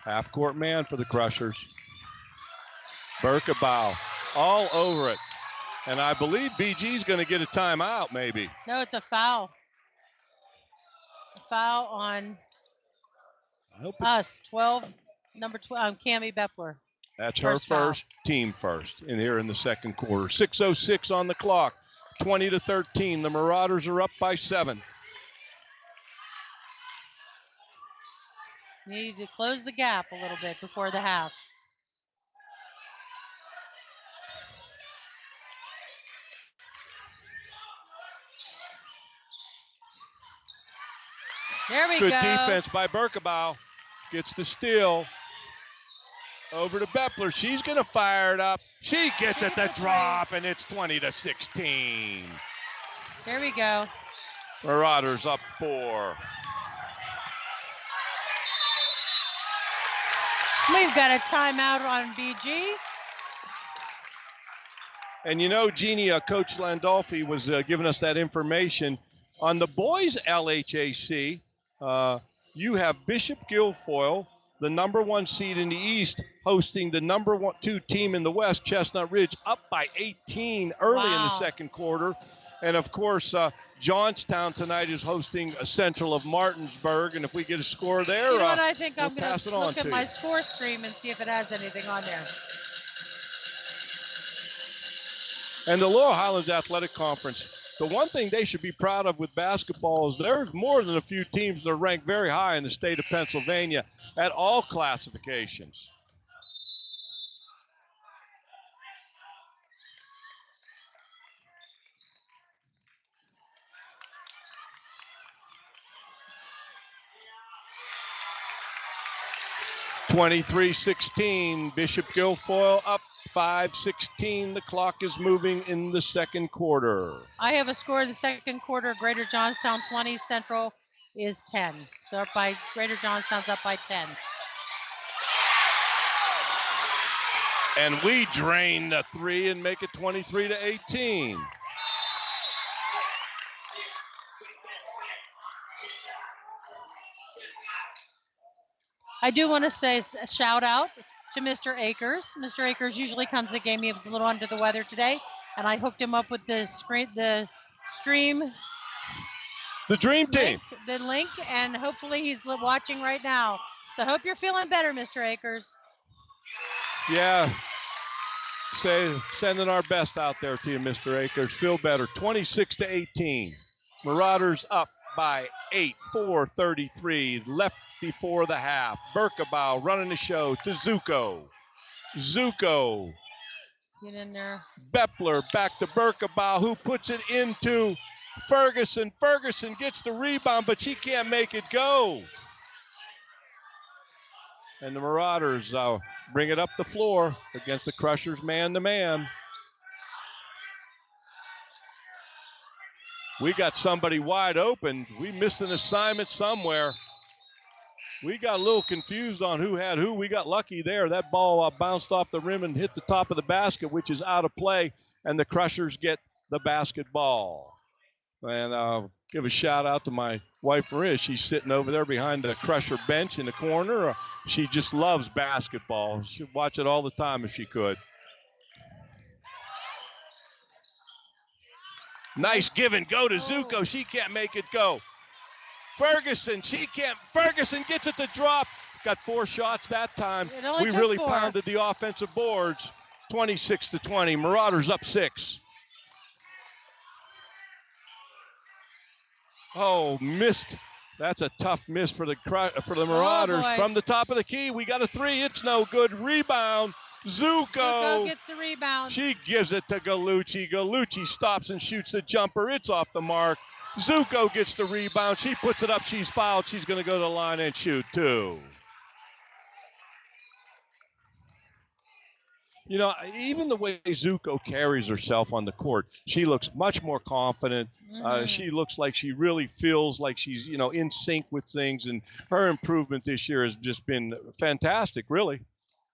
Half-court man for the Crushers. Berkebau all over it. And I believe BG's going to get a timeout, maybe. No, it's a foul. A foul on us, 12, number 12, Cammie Bepler. That's her first, team first, in here in the second quarter. 6:06 on the clock, 20-13. The Marauders are up by 7. Need to close the gap a little bit before the half. There we go. Good defense by Berkebau. Gets the steal. Over to Bepler. She's going to fire it up. She gets it to drop, and it's 20-16. There we go. Marauders up 4. We've got a timeout on BG. And you know, Jeannie, Coach Landolfi was giving us that information. On the boys' LHAC, you have Bishop Guilfoyle, the number 1 seed in the East, hosting the number 2 team in the West, Chestnut Ridge, up by 18 early in the second quarter. And, of course, Johnstown tonight is hosting a Central of Martinsburg. And if we get a score there, you know what, I think we'll I'm going to look at my score stream and see if it has anything on there. And the Laurel Highlands Athletic Conference, the one thing they should be proud of with basketball is there's more than a few teams that are ranked very high in the state of Pennsylvania at all classifications. (23-16), Bishop Guilfoyle up 5-16. The clock is moving in the second quarter. I have a score in the second quarter. Greater Johnstown 20, Central is 10. So up by Greater Johnstown's up by 10. And we drain the 3 and make it 23-18. I do want to say a shout out to Mr. Akers. Mr. Akers usually comes to the game. He was a little under the weather today, and I hooked him up with the stream. The dream team. The link, and hopefully he's watching right now. So I hope you're feeling better, Mr. Akers. Yeah. Sending our best out there to you, Mr. Akers. Feel better. 26-18. Marauders up by 8, 4:33 left before the half. Berkabow running the show to Zuko. Zuko. Get in there. Bepler back to Berkabow, who puts it into Ferguson. Ferguson gets the rebound, but she can't make it go. And the Marauders bring it up the floor against the Crushers man-to-man. We got somebody wide open. We missed an assignment somewhere. We got a little confused on who had who. We got lucky there. That ball bounced off the rim and hit the top of the basket, which is out of play, and the Crushers get the basketball. And give a shout out to my wife, Maria. She's sitting over there behind the Crusher bench in the corner. She just loves basketball. She'd watch it all the time if she could. Nice give and go to Zuko. She can't make it go. Ferguson, Ferguson gets it to drop. Got 4 shots that time. We really pounded the offensive boards. 26-20. Marauders up 6. Oh, missed. That's a tough miss for the Marauders. From the top of the key, we got a 3. It's no good. Rebound. Zuko gets the rebound. She gives it to Gallucci. Gallucci stops and shoots the jumper. It's off the mark. Zuko gets the rebound. She puts it up. She's fouled. She's going to go to the line and shoot 2. You know, even the way Zuko carries herself on the court, she looks much more confident. She looks like she really feels like she's, in sync with things. And her improvement this year has just been fantastic, really.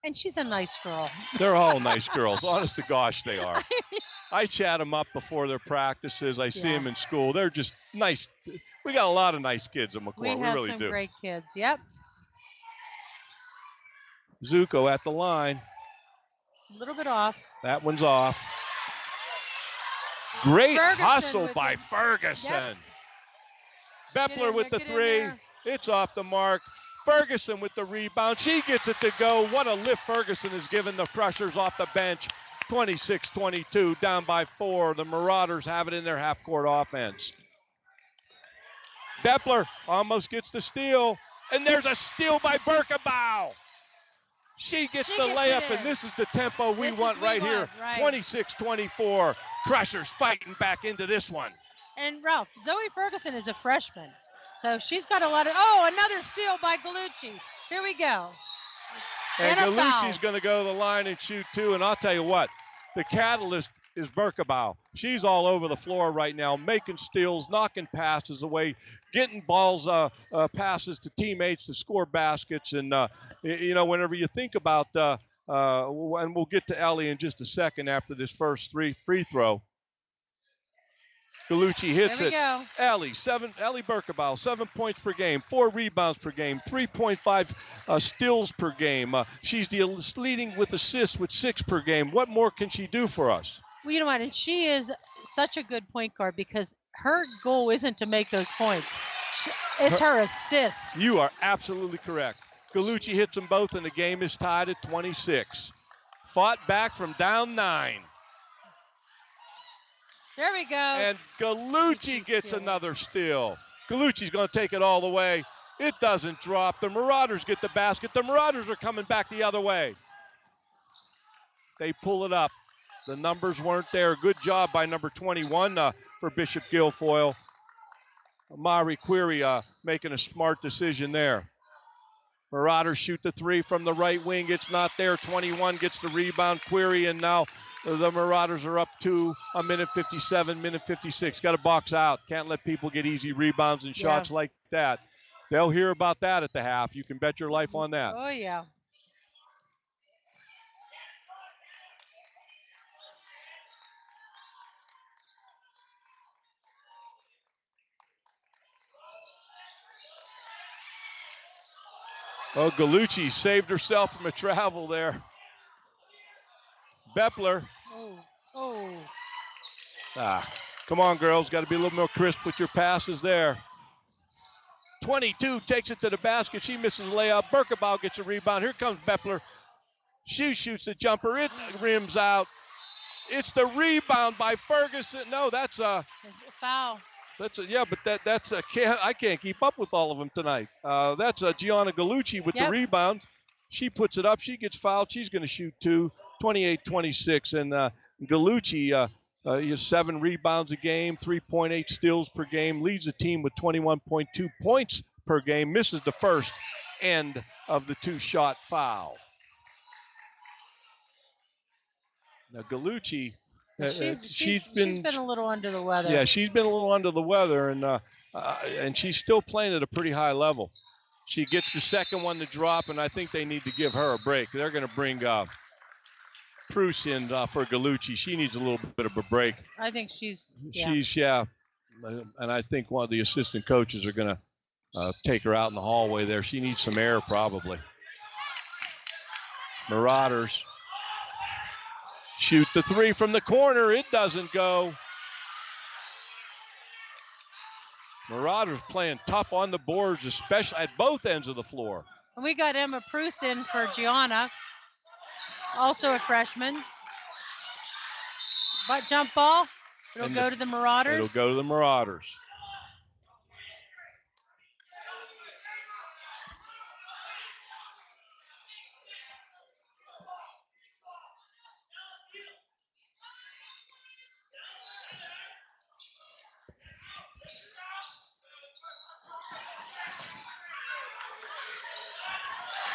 And she's a nice girl. They're all nice girls. Honest to gosh, they are. I chat them up before their practices. I see them in school. They're just nice. We got a lot of nice kids in McCourt. We have really some do. Great kids. Yep. Zuko at the line. A little bit off. That one's off. Great Ferguson hustle by Ferguson. Yep. Bepler with the 3. It's off the mark. Ferguson with the rebound. She gets it to go. What a lift Ferguson has given the Crushers off the bench. 26-22, down by 4. The Marauders have it in their half-court offense. Bepler almost gets the steal, and there's a steal by Berkabow. She gets the layup, and this is the tempo we want right here. 26-24. Crushers fighting back into this one. And Ralph, Zoe Ferguson is a freshman, so she's got a lot of. Oh, another steal by Gallucci. Here we go. And Gallucci's going to go to the line and shoot 2. And I'll tell you what, the catalyst is Berkabow. She's all over the floor right now, making steals, knocking passes away, getting balls, passes to teammates to score baskets. And, whenever you think about, and we'll get to Ellie in just a second after this first free throw. Gallucci hits it. Ellie Berkabow, 7 points per game, 4 rebounds per game, 3.5 steals per game. She's leading with assists with 6 per game. What more can she do for us? Well, you know what? And she is such a good point guard because her goal isn't to make those points. It's her assists. You are absolutely correct. Gallucci hits them both, and the game is tied at 26. Fought back from down 9. There we go. And Gallucci gets another steal. Gallucci's going to take it all the way. It doesn't drop. The Marauders get the basket. The Marauders are coming back the other way. They pull it up. The numbers weren't there. Good job by number 21 for Bishop Guilfoyle. Mari Query making a smart decision there. Marauders shoot the 3 from the right wing. It's not there. 21 gets the rebound. Query, and now the Marauders are up to a minute 57, minute 56. Got to box out. Can't let people get easy rebounds and shots like that. They'll hear about that at the half. You can bet your life on that. Oh, yeah. Oh, Gallucci saved herself from a travel there. Bepler. Come on, girls. Got to be a little more crisp with your passes there. 22 takes it to the basket. She misses the layup. Berkabow gets a rebound. Here comes Bepler. She shoots the jumper. It rims out. It's the rebound by Ferguson. No, that's a Foul. yeah, but that's a I can't keep up with all of them tonight. That's a Gianna Gallucci with the rebound. She puts it up. She gets fouled. She's going to shoot two. 28-26, and Gallucci he has 7 rebounds a game, 3.8 steals per game, leads the team with 21.2 points per game. Misses the first end of the 2-shot foul. Now Gallucci, she's been a little under the weather. Yeah, she's been a little under the weather, and she's still playing at a pretty high level. She gets the second one to drop, and I think they need to give her a break. They're going to bring Pruce in for Gallucci. She needs a little bit of a break. I think she's and I think one of the assistant coaches are going to take her out in the hallway there. She needs some air probably. Marauders shoot the 3 from the corner. It doesn't go. Marauders playing tough on the boards, especially at both ends of the floor. And we got Emma Pruce in for Gianna, also a freshman. But jump ball, it'll go to the Marauders. It'll go to the Marauders.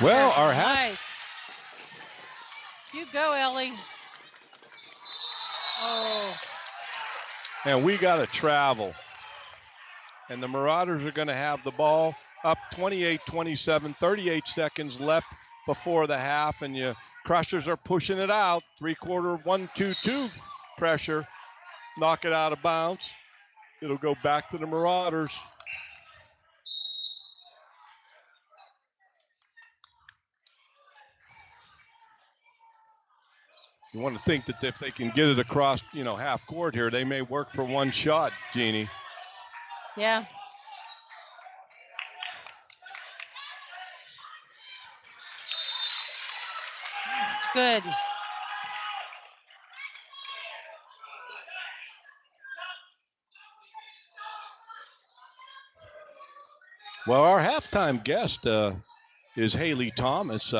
Well, our half. Nice. You go, Ellie. Oh. And we got to travel. And the Marauders are going to have the ball up 28-27, 38 seconds left before the half, and you Crushers are pushing it out. 3-quarter 1-2-2 pressure. Knock it out of bounds. It'll go back to the Marauders. You want to think that if they can get it across, half court here, they may work for one shot, Jeannie. Yeah. Good. Well, our halftime guest is Haley Thomas,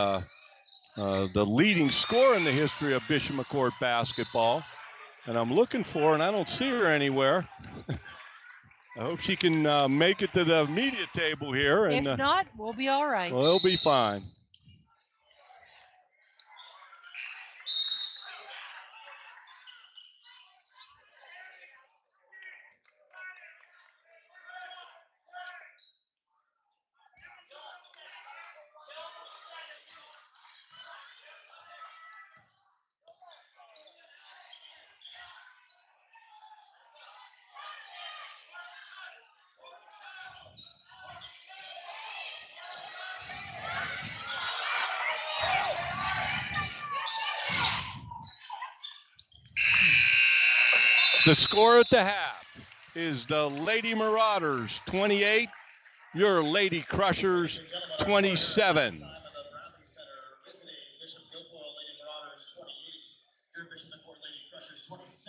the leading scorer in the history of Bishop McCourt basketball. And I'm looking for her, and I don't see her anywhere. I hope she can make it to the media table here. And, if not, we'll be all right. Well, it'll be fine. The score at the half is the Lady Marauders 28, your Lady Crushers 27.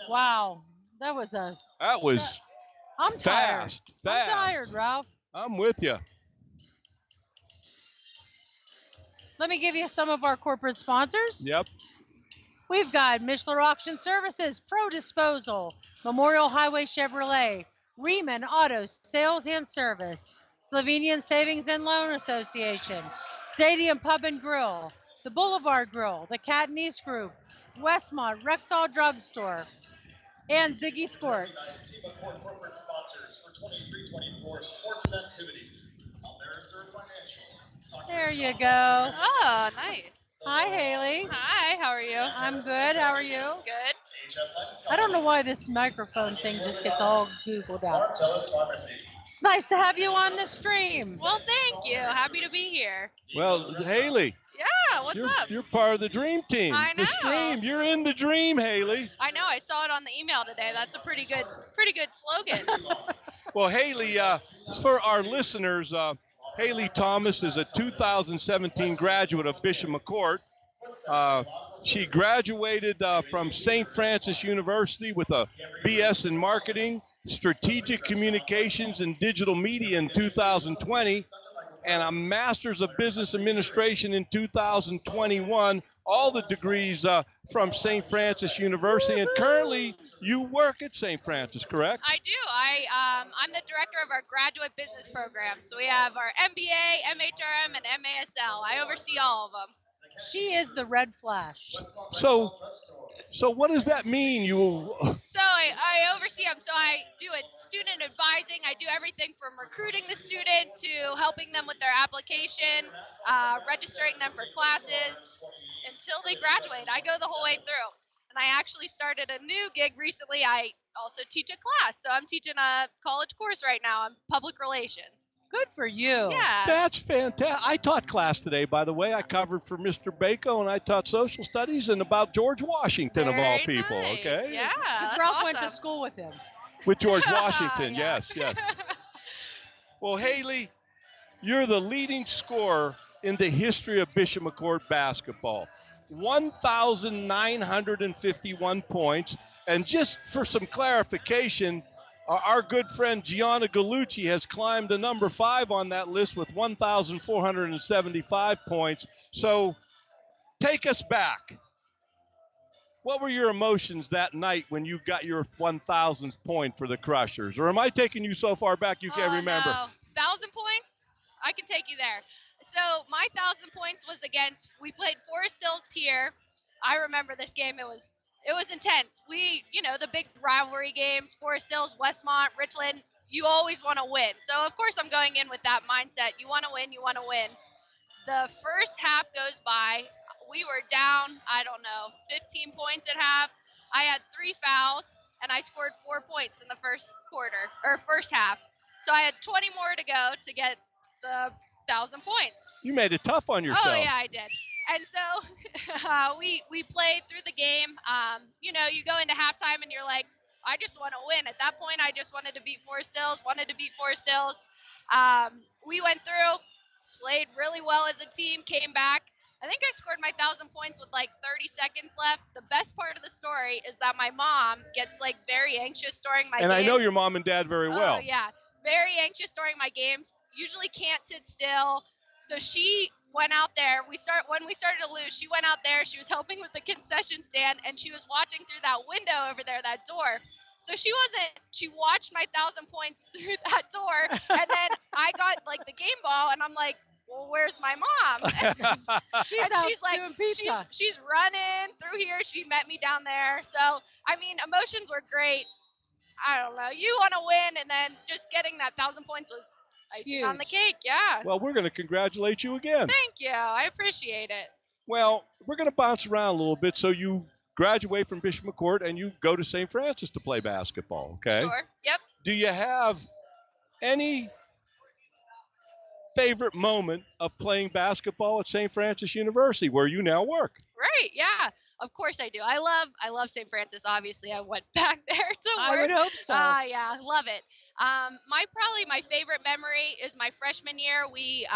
Wow, that was I'm tired. fast. I'm tired, Ralph. I'm with you. Let me give you some of our corporate sponsors. Yep. We've got Mishler Auction Services, Pro Disposal, Memorial Highway Chevrolet, Riemann Auto Sales and Service, Slovenian Savings and Loan Association, Stadium Pub and Grill, the Boulevard Grill, the Cat and East Group, Westmont Rexall Drugstore, and Ziggy Sports. Team of corporate sponsors for 23-24 sports and activities. Ameriserve Financial. There you go. Oh, nice. Hi, Haley. Hi, how are you? I'm good. How are you? Good. I don't know why this microphone thing just gets all Googled out. It's nice to have you on the stream. Well, thank you. Happy to be here. Well, Haley. Yeah, what's up? You're part of the dream team. I know. The stream. You're in the dream, Haley. I know. I saw it on the email today. That's a pretty good slogan. Well, Haley, for our listeners, Haley Thomas is a 2017 graduate of Bishop McCourt, She graduated from St. Francis University with a BS in Marketing, Strategic Communications, and Digital Media in 2020, and a Master's of Business Administration in 2021. All the degrees from St. Francis University, and currently you work at St. Francis, correct? I do. I'm the director of our graduate business program. So we have our MBA, MHRM, and MASL. I oversee all of them. She is the red flash. So what does that mean? So I oversee them. So I do student advising. I do everything from recruiting the student to helping them with their application, registering them for classes until they graduate. I go the whole way through. And I actually started a new gig recently. I also teach a class. So I'm teaching a college course right now on public relations. Good for you. Yeah. That's fantastic. I taught class today, by the way. I covered for Mr. Bako, and I taught social studies and about George Washington, of all Very people, nice. okay? Yeah. Because That's Ralph went to awesome. school with him. With George Washington, Yeah. yes. Well, Haley, you're the leading scorer in the history of Bishop McCord basketball. 1,951 points. And just for some clarification, our good friend Gianna Gallucci has climbed to number 5 on that list with 1,475 points. So take us back. What were your emotions that night when you got your 1,000th point for the Crushers? Or am I taking you so far back you can't remember? No. 1,000 points? I can take you there. So my 1,000 points was against, we played Forest Hills here. I remember this game. It was intense. The big rivalry games, Forest Hills, Westmont, Richland, you always want to win. So of course I'm going in with that mindset. You want to win, you want to win. The first half goes by. We were down, 15 points at half. I had 3 fouls, and I scored 4 points in the first half. So I had 20 more to go to get the 1,000 points. You made it tough on yourself. Oh, yeah, I did. And so we played through the game. You go into halftime, and you're like, I just want to win. At that point, I just wanted to beat Forest Hills. We went through, played really well as a team, came back. I think I scored my 1,000 points with 30 seconds left. The best part of the story is that my mom gets very anxious during my games. And I know your mom and dad very well. Oh, yeah. Very anxious during my games. Usually can't sit still. So she went out there. When we started to lose, she went out there. She was helping with the concession stand, and she was watching through that window over there, that door. So she watched my 1,000 points through that door, and then I got the game ball, and I'm like, well, where's my mom? She's doing pizza. She's running through here. She met me down there. So, emotions were great. I don't know. You want to win, and then just getting that 1,000 points was icing on the cake. Yeah. Well, we're going to congratulate you again. Thank you. I appreciate it. Well, we're going to bounce around a little bit. So you graduate from Bishop McCord and you go to St. Francis to play basketball, okay? Sure. Yep. Do you have any favorite moment of playing basketball at St. Francis University, where you now work? Right. Yeah. Of course I do. I love St. Francis. Obviously, I went back there to work. I would hope so. Yeah, I love it. Probably my favorite memory is my freshman year. We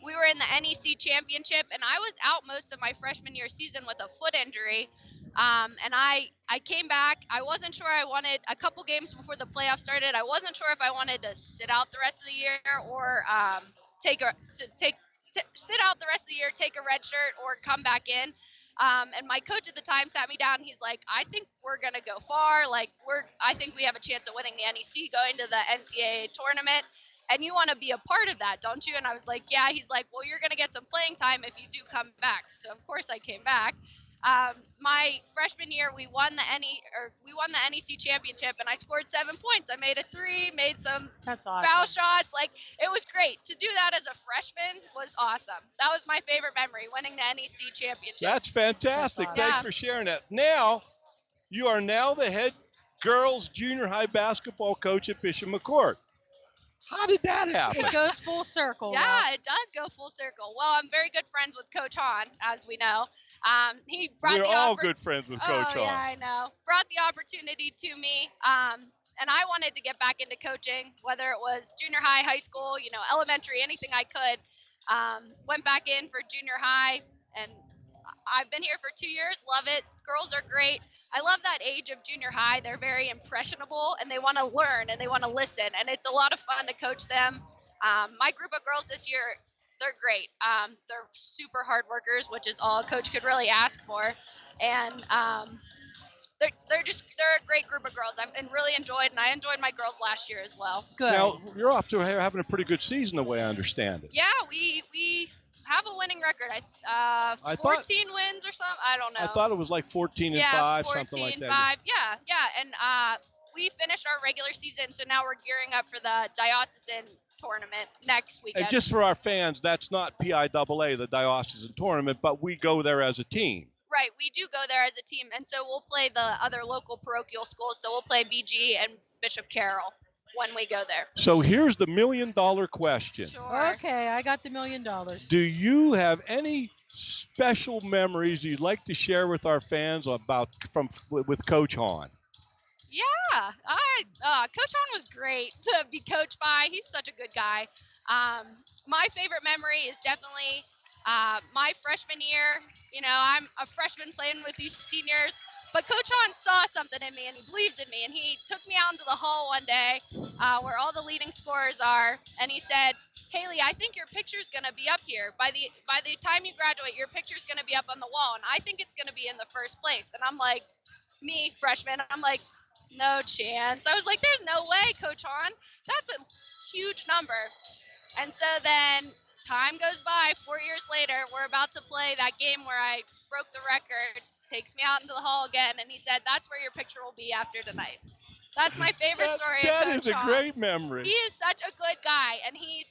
were in the NEC championship, and I was out most of my freshman year season with a foot injury. And I came back. I wasn't sure I wanted, a couple games before the playoffs started, I wasn't sure if I wanted to sit out the rest of the year or sit out the rest of the year, take a red shirt, or come back in. And my coach at the time sat me down. He's like, I think we're going to go far. I think we have a chance of winning the NEC, going to the NCAA tournament. And you want to be a part of that, don't you? And I was like, yeah. He's like, well, you're going to get some playing time if you do come back. So of course I came back. My freshman year, we won the NEC championship, and I scored 7 points. I made a 3, made some foul shots. It was great. To do that as a freshman was awesome. That was my favorite memory, winning the NEC championship. That's fantastic. Thanks for sharing that. Now, you are now the head girls junior high basketball coach at Bishop McCord. How did that happen? It goes full circle. Yeah, it does go full circle. Well, I'm very good friends with Coach Hahn, as we know. We're all good friends with Coach Hahn. Yeah, I know. Brought the opportunity to me, and I wanted to get back into coaching, whether it was junior high, high school, elementary, anything I could. Went back in for junior high, and I've been here for 2 years, love it. Girls are great. I love that age of junior high. They're very impressionable and they want to learn and they want to listen. And it's a lot of fun to coach them. My group of girls this year, they're great. They're super hard workers, which is all a coach could really ask for. And they're a great group of girls. I've been really enjoyed, and I enjoyed my girls last year as well. Good. Now, you're off to having a pretty good season the way I understand it. Yeah, we have a winning record. I 14 wins or something. I don't know. I thought it was like 14 and yeah, 5, 14, something like that. 5. Yeah. And we finished our regular season, so now we're gearing up for the diocesan tournament next weekend. And just for our fans, that's not PIAA, the diocesan tournament, but we go there as a team. Right, we do go there as a team, and so we'll play the other local parochial schools. So we'll play BG and Bishop Carroll when we go there. So here's the $1 million question. Sure. Okay, I got the $1 million. Do you have any special memories you'd like to share with our fans with Coach Hahn? Yeah, Coach Hahn was great to be coached by. He's such a good guy. My favorite memory is definitely my freshman year. You know, I'm a freshman playing with these seniors, but Coach Hahn saw something in me and he believed in me, and he took me out into the hall one day where all the leading scorers are, and he said, Haley, I think your picture's gonna be up here. By the time you graduate, your picture's gonna be up on the wall, and I think it's gonna be in the first place. And I'm like, me, freshman, I'm like, no chance. I was like, there's no way, Coach Hahn. That's a huge number. And so then time goes by, 4 years later, we're about to play that game where I broke the record, takes me out into the hall again, and he said, that's where your picture will be after tonight. That's my favorite story of Coach That is a Hahn. great memory. He is such a good guy, and he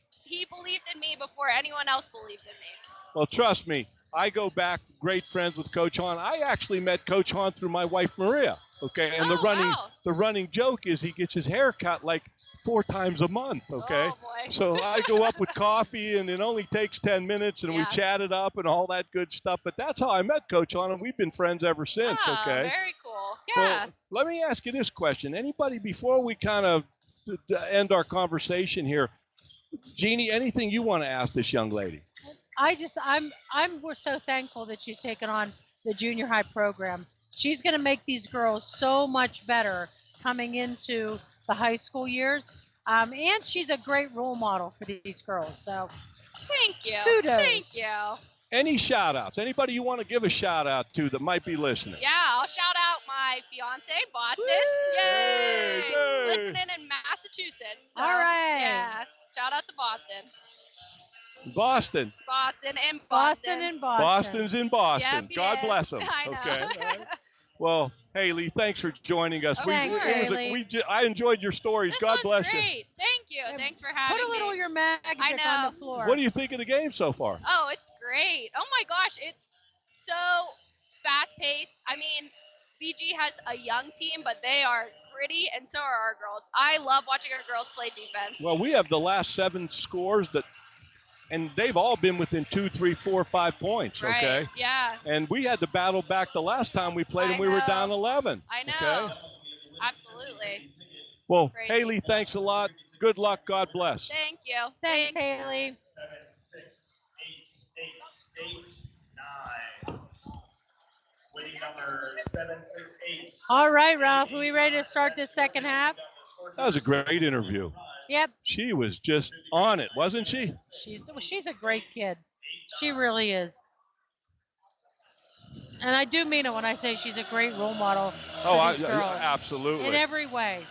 believed in me before anyone else believed in me. Well, trust me, I go back great friends with Coach Hahn. I actually met Coach Hahn through my wife, Maria. Okay, and wow. the running joke is he gets his hair cut like 4 times a month, okay? Oh, boy. So I go up with coffee, and it only takes 10 minutes, and we Yeah. chat it up and all that good stuff. But that's how I met Coach Hahn, and we've been friends ever since, Ah, okay? Very cool. Yeah. Well, let me ask you this question. Anybody, before we kind of end our conversation here, Jeannie, anything you want to ask this young lady? We're so thankful that she's taken on the junior high program. She's going to make these girls so much better coming into the high school years. And she's a great role model for these girls. So Thank you. Kudos. Thank you. Any shout outs? Anybody you want to give a shout out to that might be listening? Yeah, I'll shout out my fiance, Boston. Woo! Yay! Yay! Listening in Massachusetts. So, All right. Yeah. Shout out to Boston. Boston. Boston and Boston and Boston. Boston's in Boston. Yep, God yes. bless them. I know. Okay. All right. Well, Haley, thanks for joining us. Thanks, Haley. I enjoyed your stories. This God was bless great. you. Thanks you. Thanks for having Put a little me. of your magic on know. the floor. What do you think of the game so far? Oh, it's great. Oh my gosh, it's so fast paced. I mean, BG has a young team, but they are gritty, and so are our girls. I love watching our girls play defense. Well, we have the last 7 scores and they've all been within 2, 3, 4, 5 points, right. okay? Yeah, And we had to battle back the last time we played, and I we were know. down 11. I know. Okay? Absolutely. Well, Crazy. Haley, thanks a lot. Good luck. God bless. Thank you. Thanks, Haley. 7, 6, 8, 8, 8, 9. Winning number 768. All right, Ralph, are we ready to start this second half? That was a great interview. Yep. She was just on it, wasn't she? She's a great kid. She really is. And I do mean it when I say she's a great role model for these girls. Absolutely. In every way.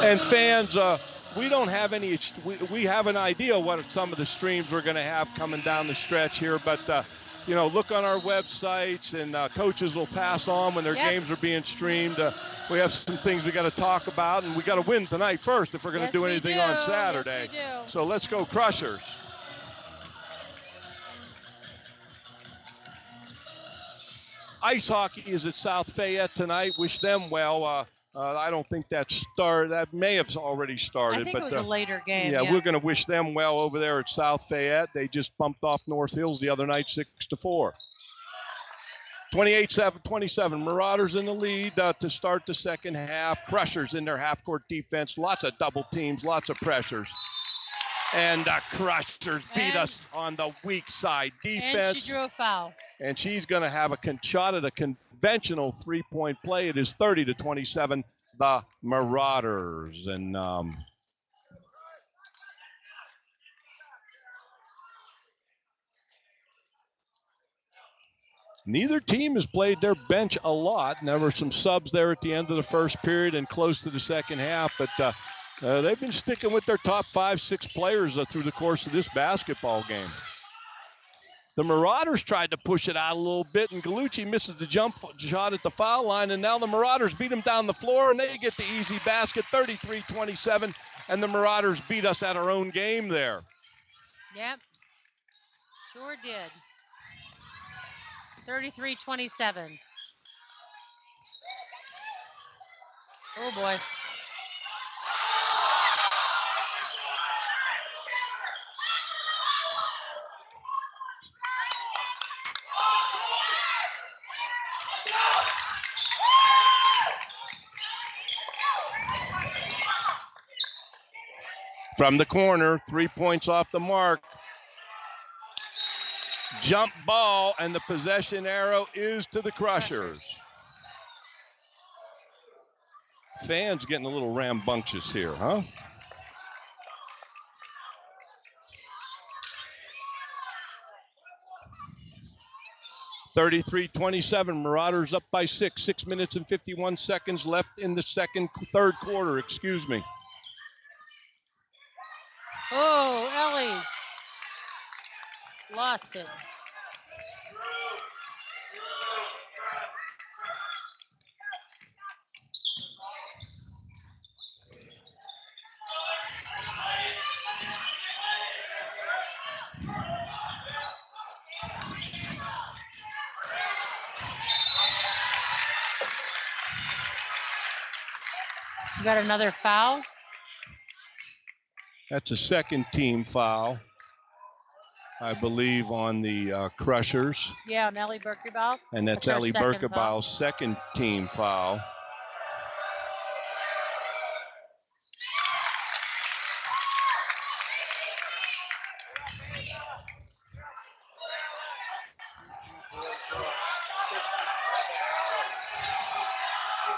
And fans, we don't have any. We have an idea what some of the streams we're going to have coming down the stretch here, but look on our websites, and coaches will pass on when their games are being streamed. We have some things we got to talk about, and we got to win tonight first if we're going to do anything on Saturday. Yes, we do. So let's go Crushers. Ice hockey is at South Fayette tonight. Wish them well. I don't think that started. That may have already started. I think but, it was a later game. Yeah, we're going to wish them well over there at South Fayette. They just bumped off North Hills the other night, 6-4. 28-27. Marauders in the lead to start the second half. Crushers in their half-court defense. Lots of double teams, lots of pressures. And the Crushers beat And- us on the weak side defense. And she drew a foul. And she's going to have a shot at a conventional three-point play. It is 30-27, the Marauders. And neither team has played their bench a lot. And there were some subs there at the end of the first period and close to the second half. But they've been sticking with their top 5-6 players through the course of this basketball game. The Marauders tried to push it out a little bit, and Gallucci misses the jump shot at the foul line, and now the Marauders beat them down the floor, and they get the easy basket, 33-27, and the Marauders beat us at our own game there. Yep. Sure did. 33-27. Oh, boy. From the corner, 3 points off the mark. Jump ball, and the possession arrow is to the Crushers. Fans getting a little rambunctious here, huh? (33-27), Marauders up by 6. 6 minutes and 51 seconds left in the third quarter, excuse me. Oh, Ellie. Lost it. You got another foul? That's a second team foul, I believe, on the Crushers. Yeah, on Ellie Berkerball. And that's her Ellie second Berkerball's second team foul.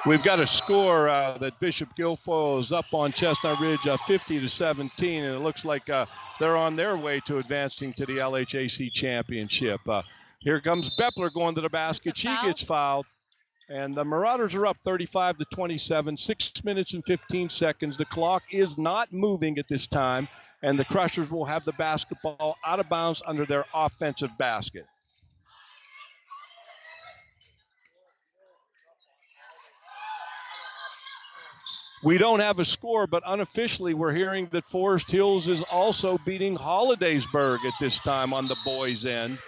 We've got a score that Bishop Guilfoyle is up on Chestnut Ridge, 50-17, and it looks like they're on their way to advancing to the LHAC championship. Here comes Beppler going to the basket. She gets fouled, and the Marauders are up 35-27, 6 minutes and 15 seconds. The clock is not moving at this time, and the Crushers will have the basketball out of bounds under their offensive basket. We don't have a score, but unofficially we're hearing that Forest Hills is also beating Hollidaysburg at this time on the boys' end.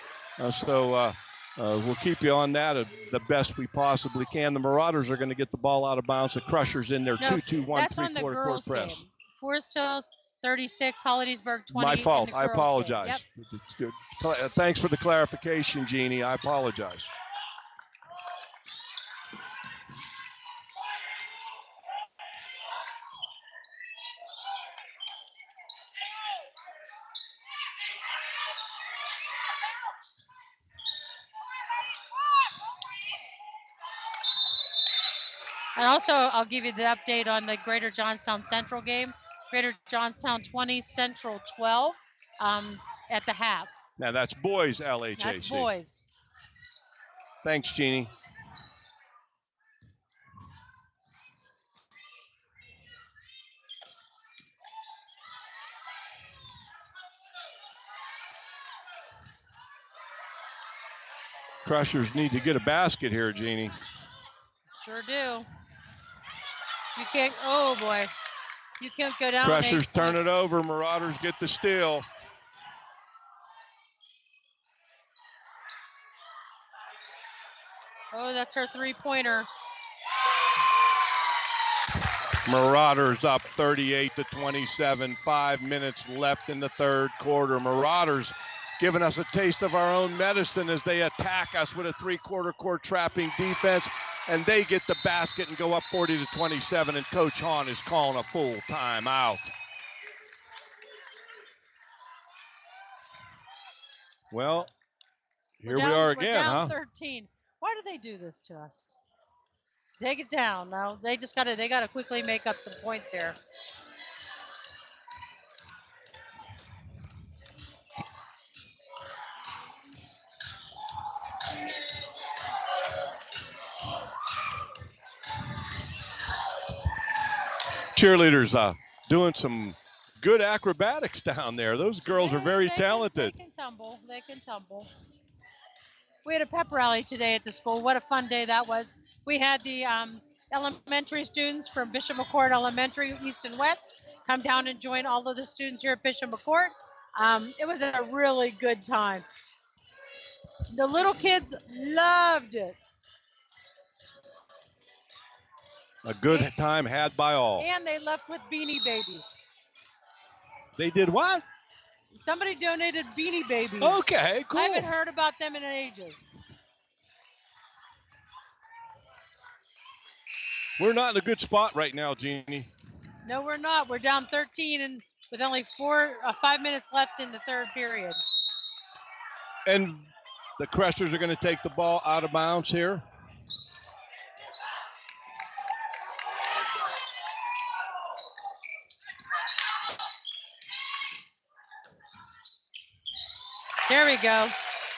So we'll keep you on that the best we possibly can. The Marauders are going to get the ball out of bounds. The Crushers in their 2-2-1 three-quarter court press. Game. Forest Hills 36, Hollidaysburg 20. My fault. I apologize. Yep. It's good. Thanks for the clarification, Jeannie. I apologize. And also, I'll give you the update on the Greater Johnstown Central game. Greater Johnstown 20, Central 12 at the half. Now that's boys LHAC. That's boys. Thanks, Jeannie. Crushers need to get a basket here, Jeannie. Sure do. You can't, oh boy. You can't go down. Crushers turn it over. Marauders get the steal. Oh, that's her three-pointer. Marauders up 38-27. 5 minutes left in the third quarter. Marauders giving us a taste of our own medicine as they attack us with a three-quarter court trapping defense. And they get the basket and go up 40-27, and Coach Hahn is calling a full timeout. Well, here We're down, we are we're again, down huh? 13. Why do they do this to us? Take it down. No, they gotta quickly make up some points here. Cheerleaders doing some good acrobatics down there. Those girls are very talented. They can tumble. They can tumble. We had a pep rally today at the school. What a fun day that was. We had the elementary students from Bishop McCord Elementary, East and West, come down and join all of the students here at Bishop McCord. It was a really good time. The little kids loved it. A good time had by all. And they left with beanie babies. They did what? Somebody donated beanie babies. Okay, cool. I haven't heard about them in ages. We're not in a good spot right now, Jeannie. No, we're not. We're down 13 and with only 5 minutes left in the third period. And the Crushers are going to take the ball out of bounds here. There we go.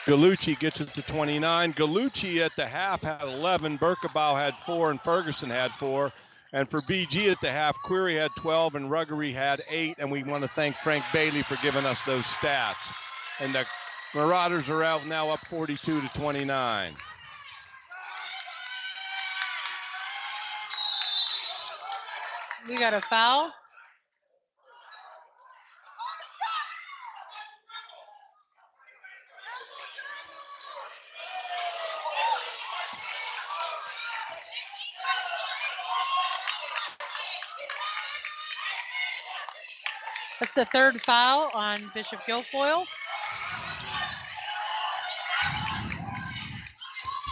Gallucci gets it to 29. Gallucci at the half had 11. Berkebaugh had 4 and Ferguson had 4. And for BG at the half, Query had 12 and Ruggery had 8. And we want to thank Frank Bailey for giving us those stats. And the Marauders are out now up 42 to 29. We got a foul. That's the third foul on Bishop Guilfoyle.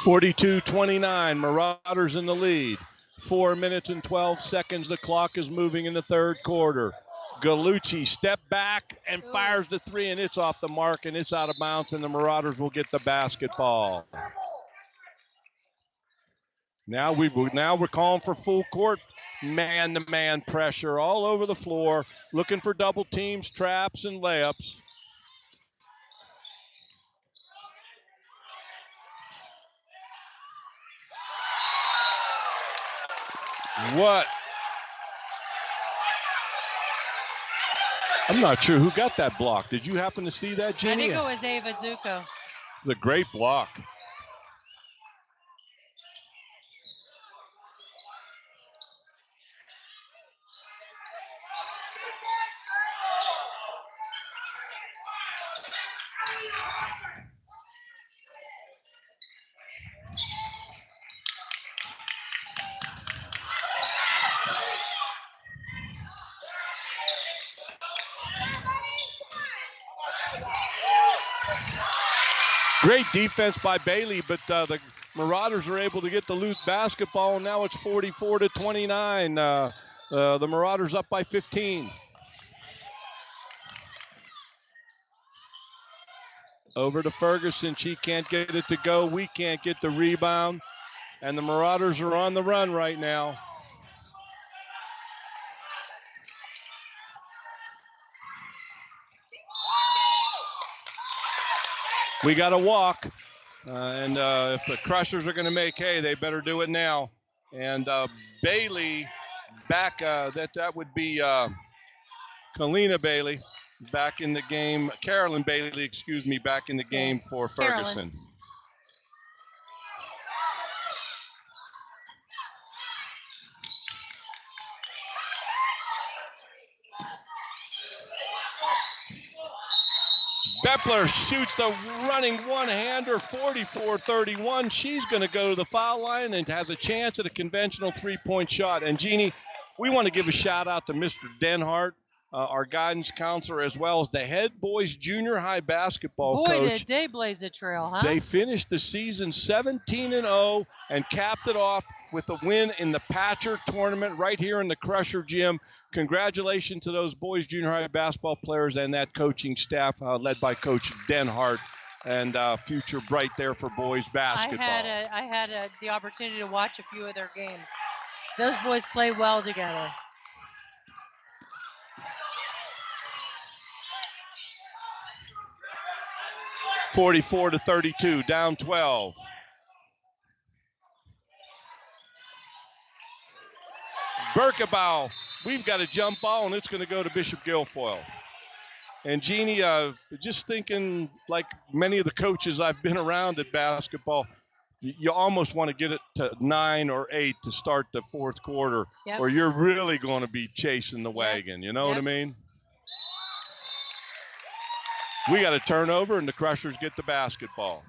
42-29, Marauders in the lead. 4 minutes and 12 seconds. The clock is moving in the third quarter. Gallucci step back and fires the 3, and it's off the mark, and it's out of bounds, and the Marauders will get the basketball. Now we're calling for full court man-to-man pressure all over the floor, looking for double teams, traps, and layups. What? I'm not sure who got that block. Did you happen to see that, Jeannie? I think it was Ava Zuko. It was a great block. Great defense by Bailey, but the Marauders are able to get the loose basketball, and now it's 44-29. The Marauders up by 15. Over to Ferguson. She can't get it to go. We can't get the rebound. And the Marauders are on the run right now. We got to walk. And if the Crushers are going to make hay, they better do it now. And Bailey back, that would be Kalina Bailey back in the game. Carolyn Bailey, excuse me, back in the game for Ferguson. Carolyn. Beppler shoots the running one-hander, 44-31. She's going to go to the foul line and has a chance at a conventional three-point shot. And, Jeannie, we want to give a shout-out to Mr. Denhart, our guidance counselor, as well as the head boys junior high basketball coach. Boy, did they blaze a trail, huh? They finished the season 17-0 and capped it off with a win in the Patcher tournament right here in the Crusher Gym. Congratulations to those boys junior high basketball players and that coaching staff led by Coach Denhart. and future bright there for boys basketball. I had the opportunity to watch a few of their games. Those boys play well together. (44-32), down 12. Berkebau, we've got a jump ball, and it's going to go to Bishop Guilfoyle. And Jeannie, just thinking like many of the coaches I've been around at basketball, you almost want to get it to 9 or 8 to start the fourth quarter, or you're really going to be chasing the wagon. You know what I mean? We got a turnover, and the Crushers get the basketball.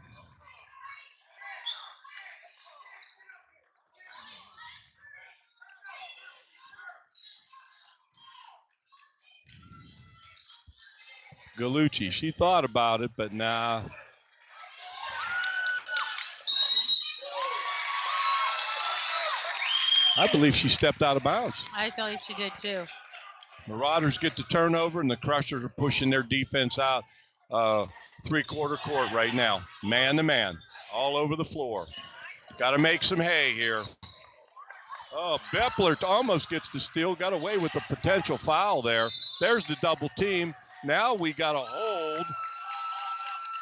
Gallucci, she thought about it, but nah. I believe she stepped out of bounds. I thought she did too. Marauders get the turnover, and the Crushers are pushing their defense out three-quarter court right now. Man to man, all over the floor. Got to make some hay here. Oh, Beppler almost gets the steal. Got away with a potential foul there. There's the double team. Now we got a hold,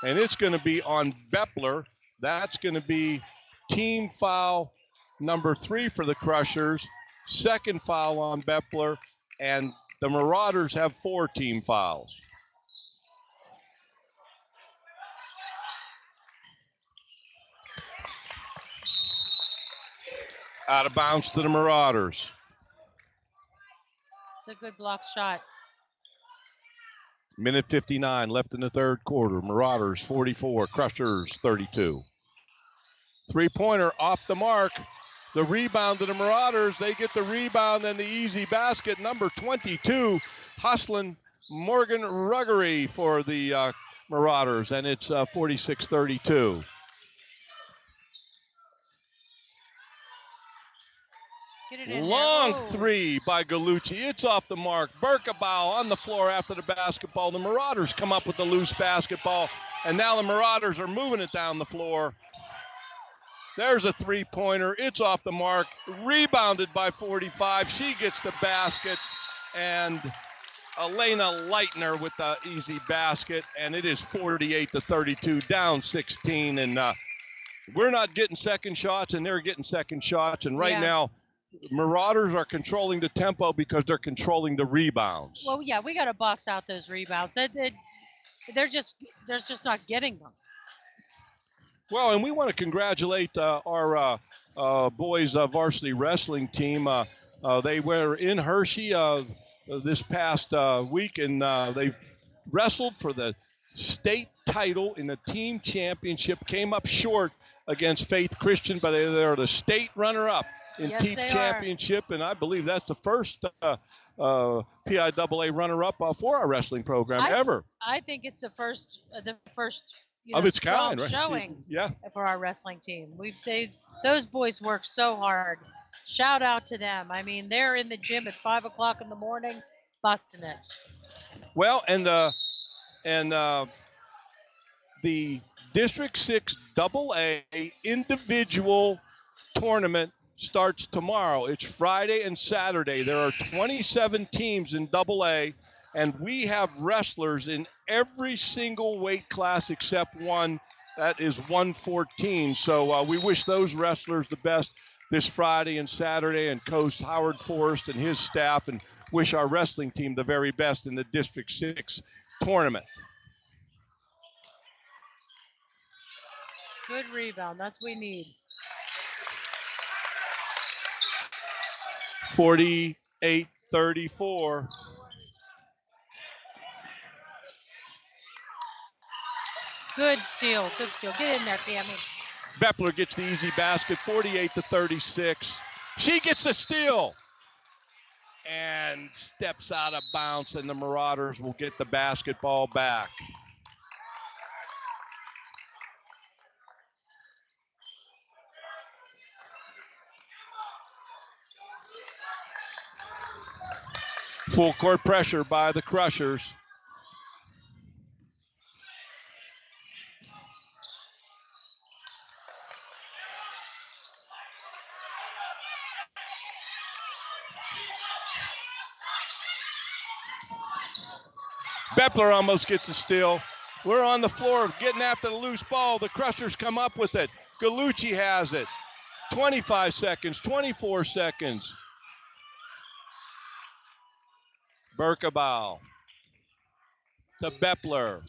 and it's going to be on Beppler. That's going to be team foul number 3 for the Crushers. Second foul on Beppler, and the Marauders have 4 team fouls. Out of bounds to the Marauders. It's a good block shot. Minute 59 left in the third quarter. Marauders 44, Crushers 32. Three-pointer off the mark. The rebound to the Marauders. They get the rebound and the easy basket. Number 22, hustling Morgan Ruggery for the Marauders, and it's 46-32. Long three by Gallucci. It's off the mark. Berkebau on the floor after the basketball. The Marauders come up with the loose basketball, and now the Marauders are moving it down the floor. There's a three-pointer. It's off the mark. Rebounded by 45. She gets the basket, and Elena Leitner with the easy basket, and it is 48-32, down 16. And we're not getting second shots, and they're getting second shots. And right now, Marauders are controlling the tempo because they're controlling the rebounds. Well, yeah, we got to box out those rebounds. They're just not getting them. Well, and we want to congratulate our boys varsity wrestling team. They were in Hershey this past week, and they wrestled for the state title in the team championship. Came up short against Faith Christian, but they're the state runner-up in team championship, and I believe that's the first PIAA runner-up for our wrestling program ever. I think it's the first of its kind, right? Showing for our wrestling team. Those boys work so hard. Shout out to them. I mean, they're in the gym at 5 o'clock in the morning, busting it. Well, and the District 6 AA individual tournament starts tomorrow. It's Friday and Saturday. There are 27 teams in AA, and we have wrestlers in every single weight class except one. That is 114. So we wish those wrestlers the best this Friday and Saturday, and Coach Howard Forrest and his staff, and wish our wrestling team the very best in the District 6 tournament. Good rebound. That's what we need. 48-34. Good steal. Good steal. Get in there, Tammy. Beppler gets the easy basket, 48-36. She gets the steal and steps out of bounds, and the Marauders will get the basketball back. Full court pressure by the Crushers. Bepler almost gets a steal. We're on the floor getting after the loose ball. The Crushers come up with it. Gallucci has it. 25 seconds, 24 seconds. Berkebile to Bepler.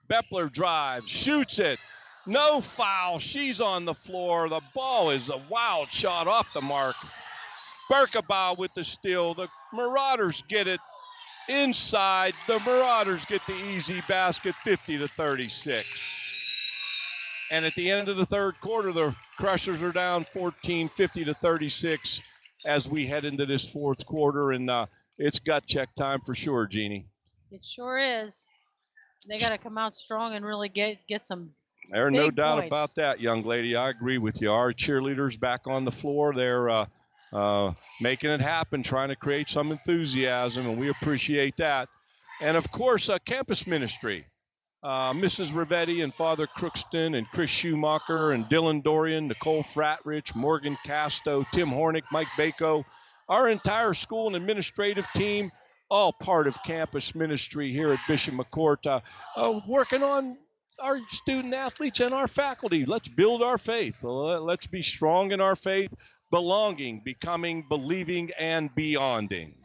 Bepler drives, shoots it. No foul. She's on the floor. The ball is a wild shot off the mark. Berkebile with the steal. The Marauders get it inside. The Marauders get the easy basket, 50-36. And at the end of the third quarter, the Crushers are down 14, 50-36 as we head into this fourth quarter. And it's gut check time for sure, Jeannie. It sure is. They got to come out strong and really get some There's big no doubt points. about that, young lady. I agree with you. Our cheerleaders back on the floor. They're making it happen, trying to create some enthusiasm, and we appreciate that. And, of course, campus ministry. Mrs. Rivetti and Father Crookston and Chris Schumacher and Dylan Dorian, Nicole Fratrich, Morgan Casto, Tim Hornick, Mike Bako, our entire school and administrative team, all part of campus ministry here at Bishop McCourt, working on our student athletes and our faculty. Let's build our faith. Let's be strong in our faith, belonging, becoming, believing, and beyonding.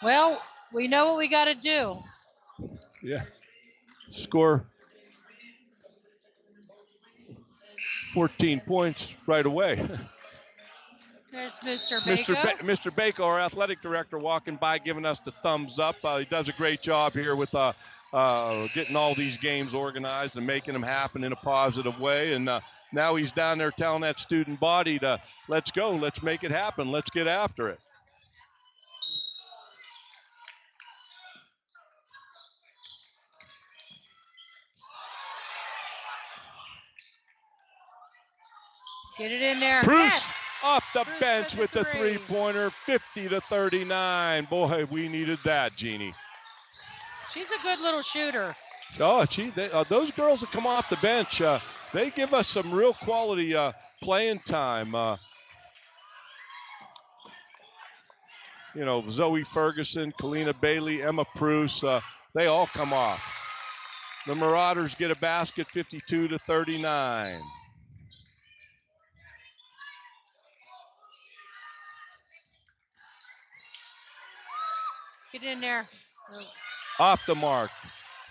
Well, we know what we got to do. Yeah. Score 14 points right away. There's Mr. Bako. Mr. Bako, our athletic director, walking by, giving us the thumbs up. He does a great job here with getting all these games organized and making them happen in a positive way. And now he's down there telling that student body to, let's go, let's make it happen, let's get after it. Get it in there. Bruce Yes. off the Bruce bench with the three. three-pointer, 50-39. Boy, we needed that, Jeannie. She's a good little shooter. Oh, those girls that come off the bench, they give us some real quality playing time. Zoe Ferguson, Kalina Bailey, Emma Bruce, they all come off. The Marauders get a basket, 52-39. Get in there. Off the mark.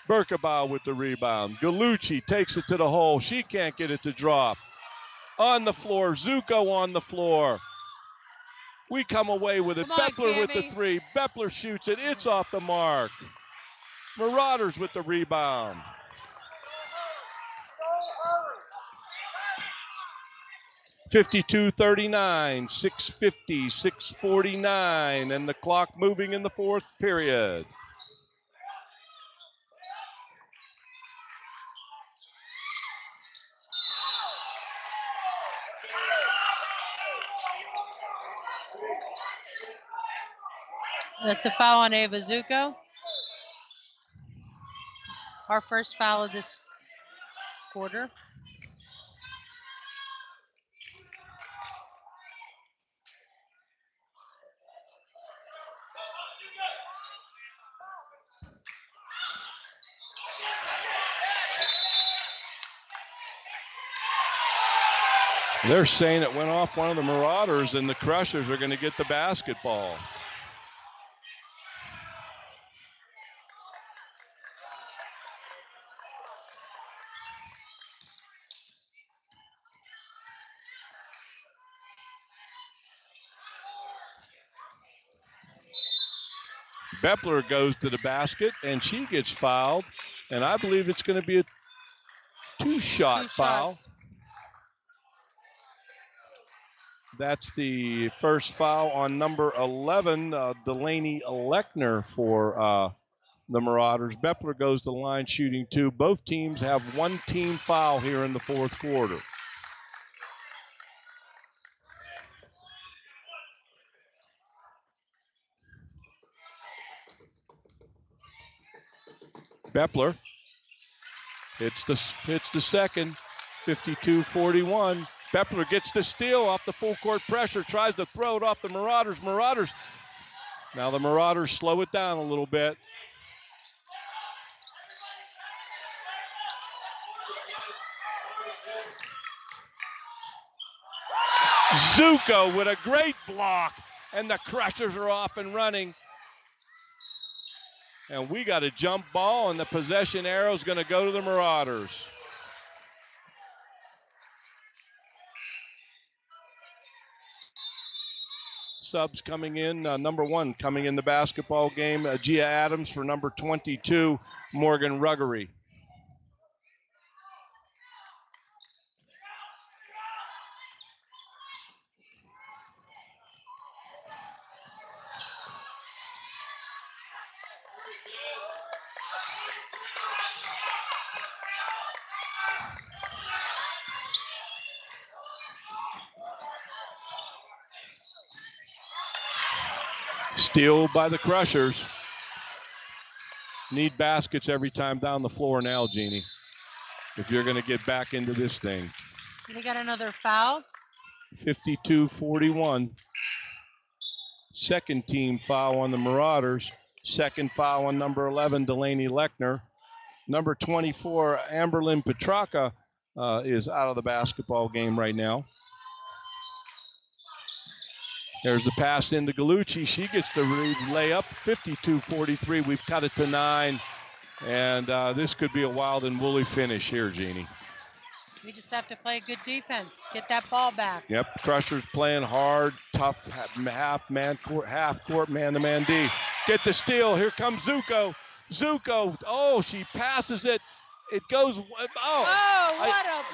Berkebile with the rebound. Gallucci takes it to the hole. She can't get it to drop. On the floor. Zuko on the floor. We come away with it. Come on, Bepler with the Cammy. three. Bepler shoots it. It's off the mark. Marauders with the rebound. (52-39), 6:50, 6:49, and the clock moving in the fourth period. That's a foul on Ava Zuko. Our first foul of this quarter. They're saying it went off one of the Marauders, and the Crushers are going to get the basketball. Bepler goes to the basket, and she gets fouled, and I believe it's going to be a two-shot foul. That's the first foul on number 11, Delaney Lechner for the Marauders. Bepler goes to the line shooting two. Both teams have one team foul here in the fourth quarter. Bepler hits the second, 52-41. Bepler gets the steal off the full court pressure, tries to throw it off the Marauders. Now the Marauders slow it down a little bit. Zuko with a great block, and the Crushers are off and running. And we got a jump ball, and the possession arrow is going to go to the Marauders. Subs coming in, number 1 coming in the basketball game, Gia Adams for number 22, Morgan Ruggery. Steal by the Crushers. Need baskets every time down the floor now, Jeannie, if you're going to get back into this thing. We got another foul. 52-41. Second team foul on the Marauders. Second foul on number 11, Delaney Lechner. Number 24, Amberlyn Petraka is out of the basketball game right now. There's the pass into Gallucci. She gets the lay up, 52-43. We've cut it to 9. And this could be a wild and woolly finish here, Jeannie. We just have to play good defense, get that ball back. Yep, Crushers playing hard, tough, half court, man-to-man D. Get the steal. Here comes Zuko. Oh, she passes it. It goes, what a play.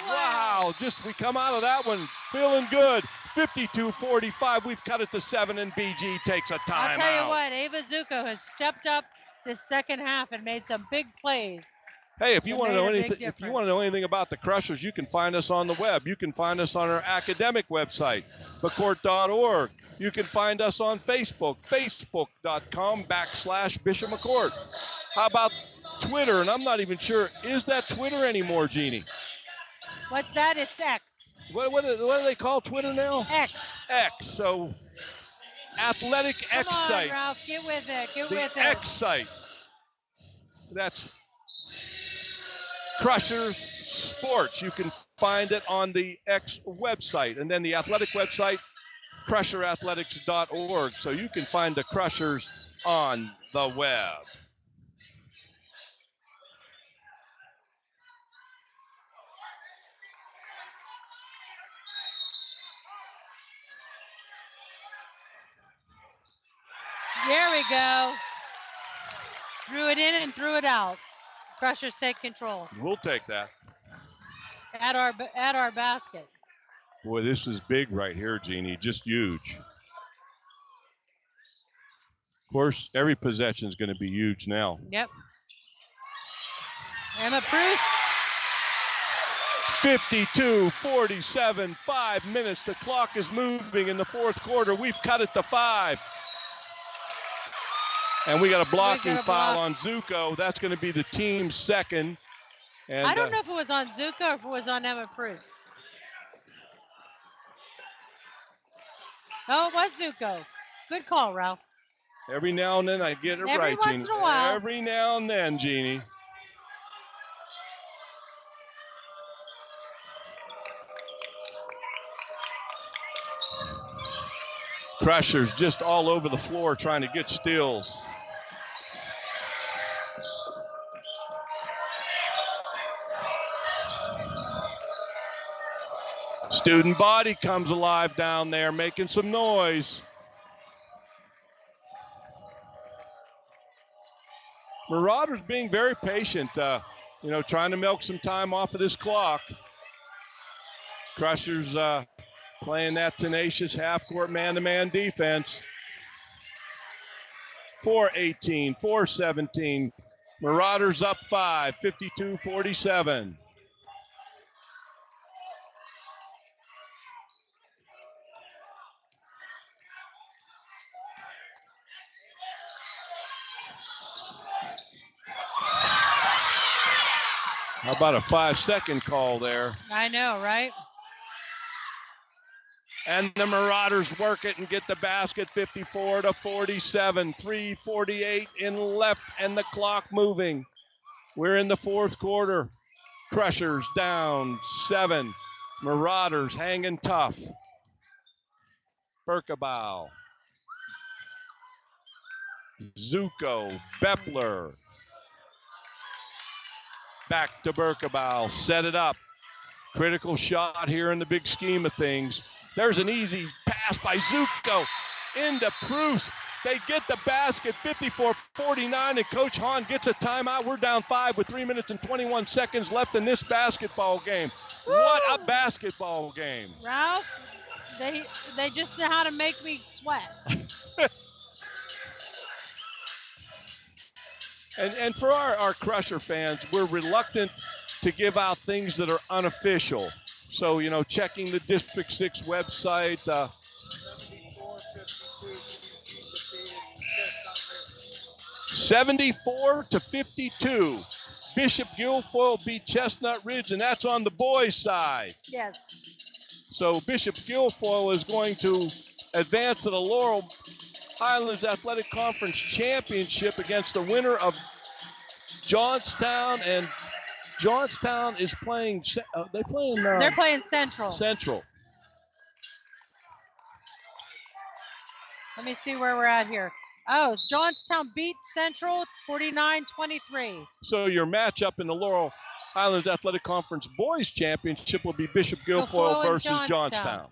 Wow, we come out of that one feeling good. 52-45, we've cut it to 7, and BG takes a timeout. I'll tell you what, Ava Zuko has stepped up this second half and made some big plays. Hey, if you want to know anything about the Crushers, you can find us on the web. You can find us on our academic website, mccourt.org. You can find us on Facebook, facebook.com/Bishop McCourt. How about Twitter? And I'm not even sure, is that Twitter anymore, Jeannie? What's that? It's X. What do they call Twitter now? X. So, Athletic X site. Come on, Ralph, get with it. The X site. That's Crushers Sports. You can find it on the X website. And then the athletic website, crusherathletics.org. So you can find the Crushers on the web. There we go. Threw it in and threw it out. Crushers take control. We'll take that. At our basket. Boy, this is big right here, Jeannie. Just huge. Of course, every possession is going to be huge now. Yep. Emma Bruce. 52-47, 5 minutes. The clock is moving in the fourth quarter. We've cut it to 5. And we got a blocking foul on Zuko. That's going to be the team's second. And I don't know if it was on Zuko or if it was on Emma Bruce. Oh, it was Zuko. Good call, Ralph. Every now and then I get it right, Jeannie. Every once in a while. Every now and then, Jeannie. Crushers just all over the floor trying to get steals. Student body comes alive down there, making some noise. Marauders being very patient, trying to milk some time off of this clock. Crushers playing that tenacious half-court man-to-man defense. 4-18, 4-17. Marauders up 5, 52-47. How about a 5-second call there? I know, right? And the Marauders work it and get the basket 54-47. 3:48 in left and the clock moving. We're in the fourth quarter. Crushers down 7. Marauders hanging tough. Berkebau. Zuko. Bepler. Back to Berkebau. Set it up. Critical shot here in the big scheme of things. There's an easy pass by Zuko into Proust. They get the basket, 54-49, and Coach Hahn gets a timeout. We're down 5 with 3 minutes and 21 seconds left in this basketball game. Woo! What a basketball game. Ralph, they just know how to make me sweat. And for our Crusher fans, we're reluctant to give out things that are unofficial. So, checking the District 6 website. 74-52. Bishop Guilfoyle beat Chestnut Ridge, and that's on the boys' side. Yes. So Bishop Guilfoyle is going to advance to the Laurel Highlands Athletic Conference Championship against the winner of Johnstown, and Johnstown is playing. They're playing Central. Central. Let me see where we're at here. Oh, Johnstown beat Central 49-23. So your matchup in the Laurel Highlands Athletic Conference Boys Championship will be Bishop Guilfoyle versus Johnstown.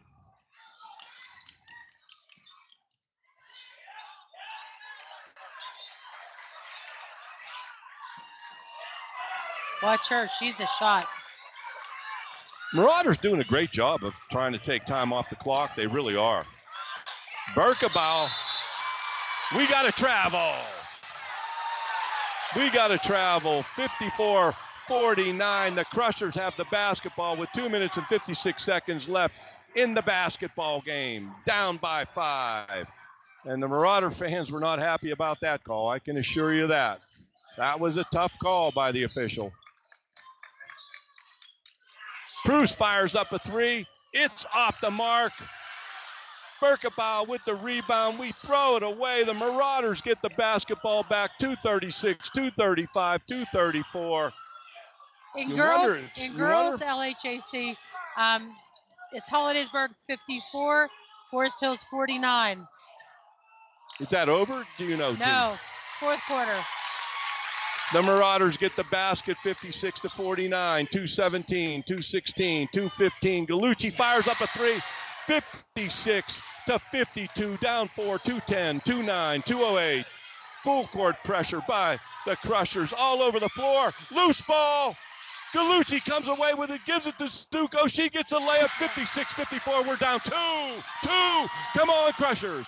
Watch her. She's a shot. Marauders doing a great job of trying to take time off the clock. They really are. Berkebau. We got to travel. We got to travel. 54-49. The Crushers have the basketball with 2 minutes and 56 seconds left in the basketball game. Down by 5. And the Marauder fans were not happy about that call. I can assure you that. That was a tough call by the official. Proust fires up a 3. It's off the mark. Berkebau with the rebound. We throw it away. The Marauders get the basketball back. 2:36, 2:35, 2:34. In girls, LHAC, it's Hollidaysburg 54, Forest Hills 49. Is that over? Do you know? No, fourth quarter. The Marauders get the basket 56-49, 2:17, 2:16, 2:15. Gallucci fires up a 3, 56-52, down 4, 2:10, 2:09, 2:08. Full court pressure by the Crushers all over the floor. Loose ball. Gallucci comes away with it, gives it to Stuco. She gets a layup, 56-54. We're down 2. Come on, Crushers.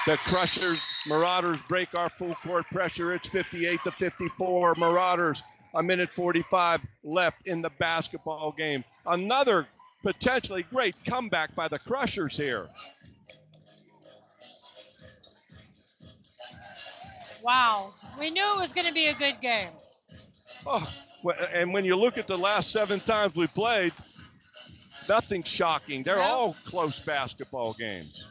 The Crushers, Marauders break our full court pressure. It's 58-54. Marauders, a minute 45 left in the basketball game. Another potentially great comeback by the Crushers here. Wow, we knew it was going to be a good game. Oh, and when you look at the last 7 times we played, nothing shocking. They're all close basketball games.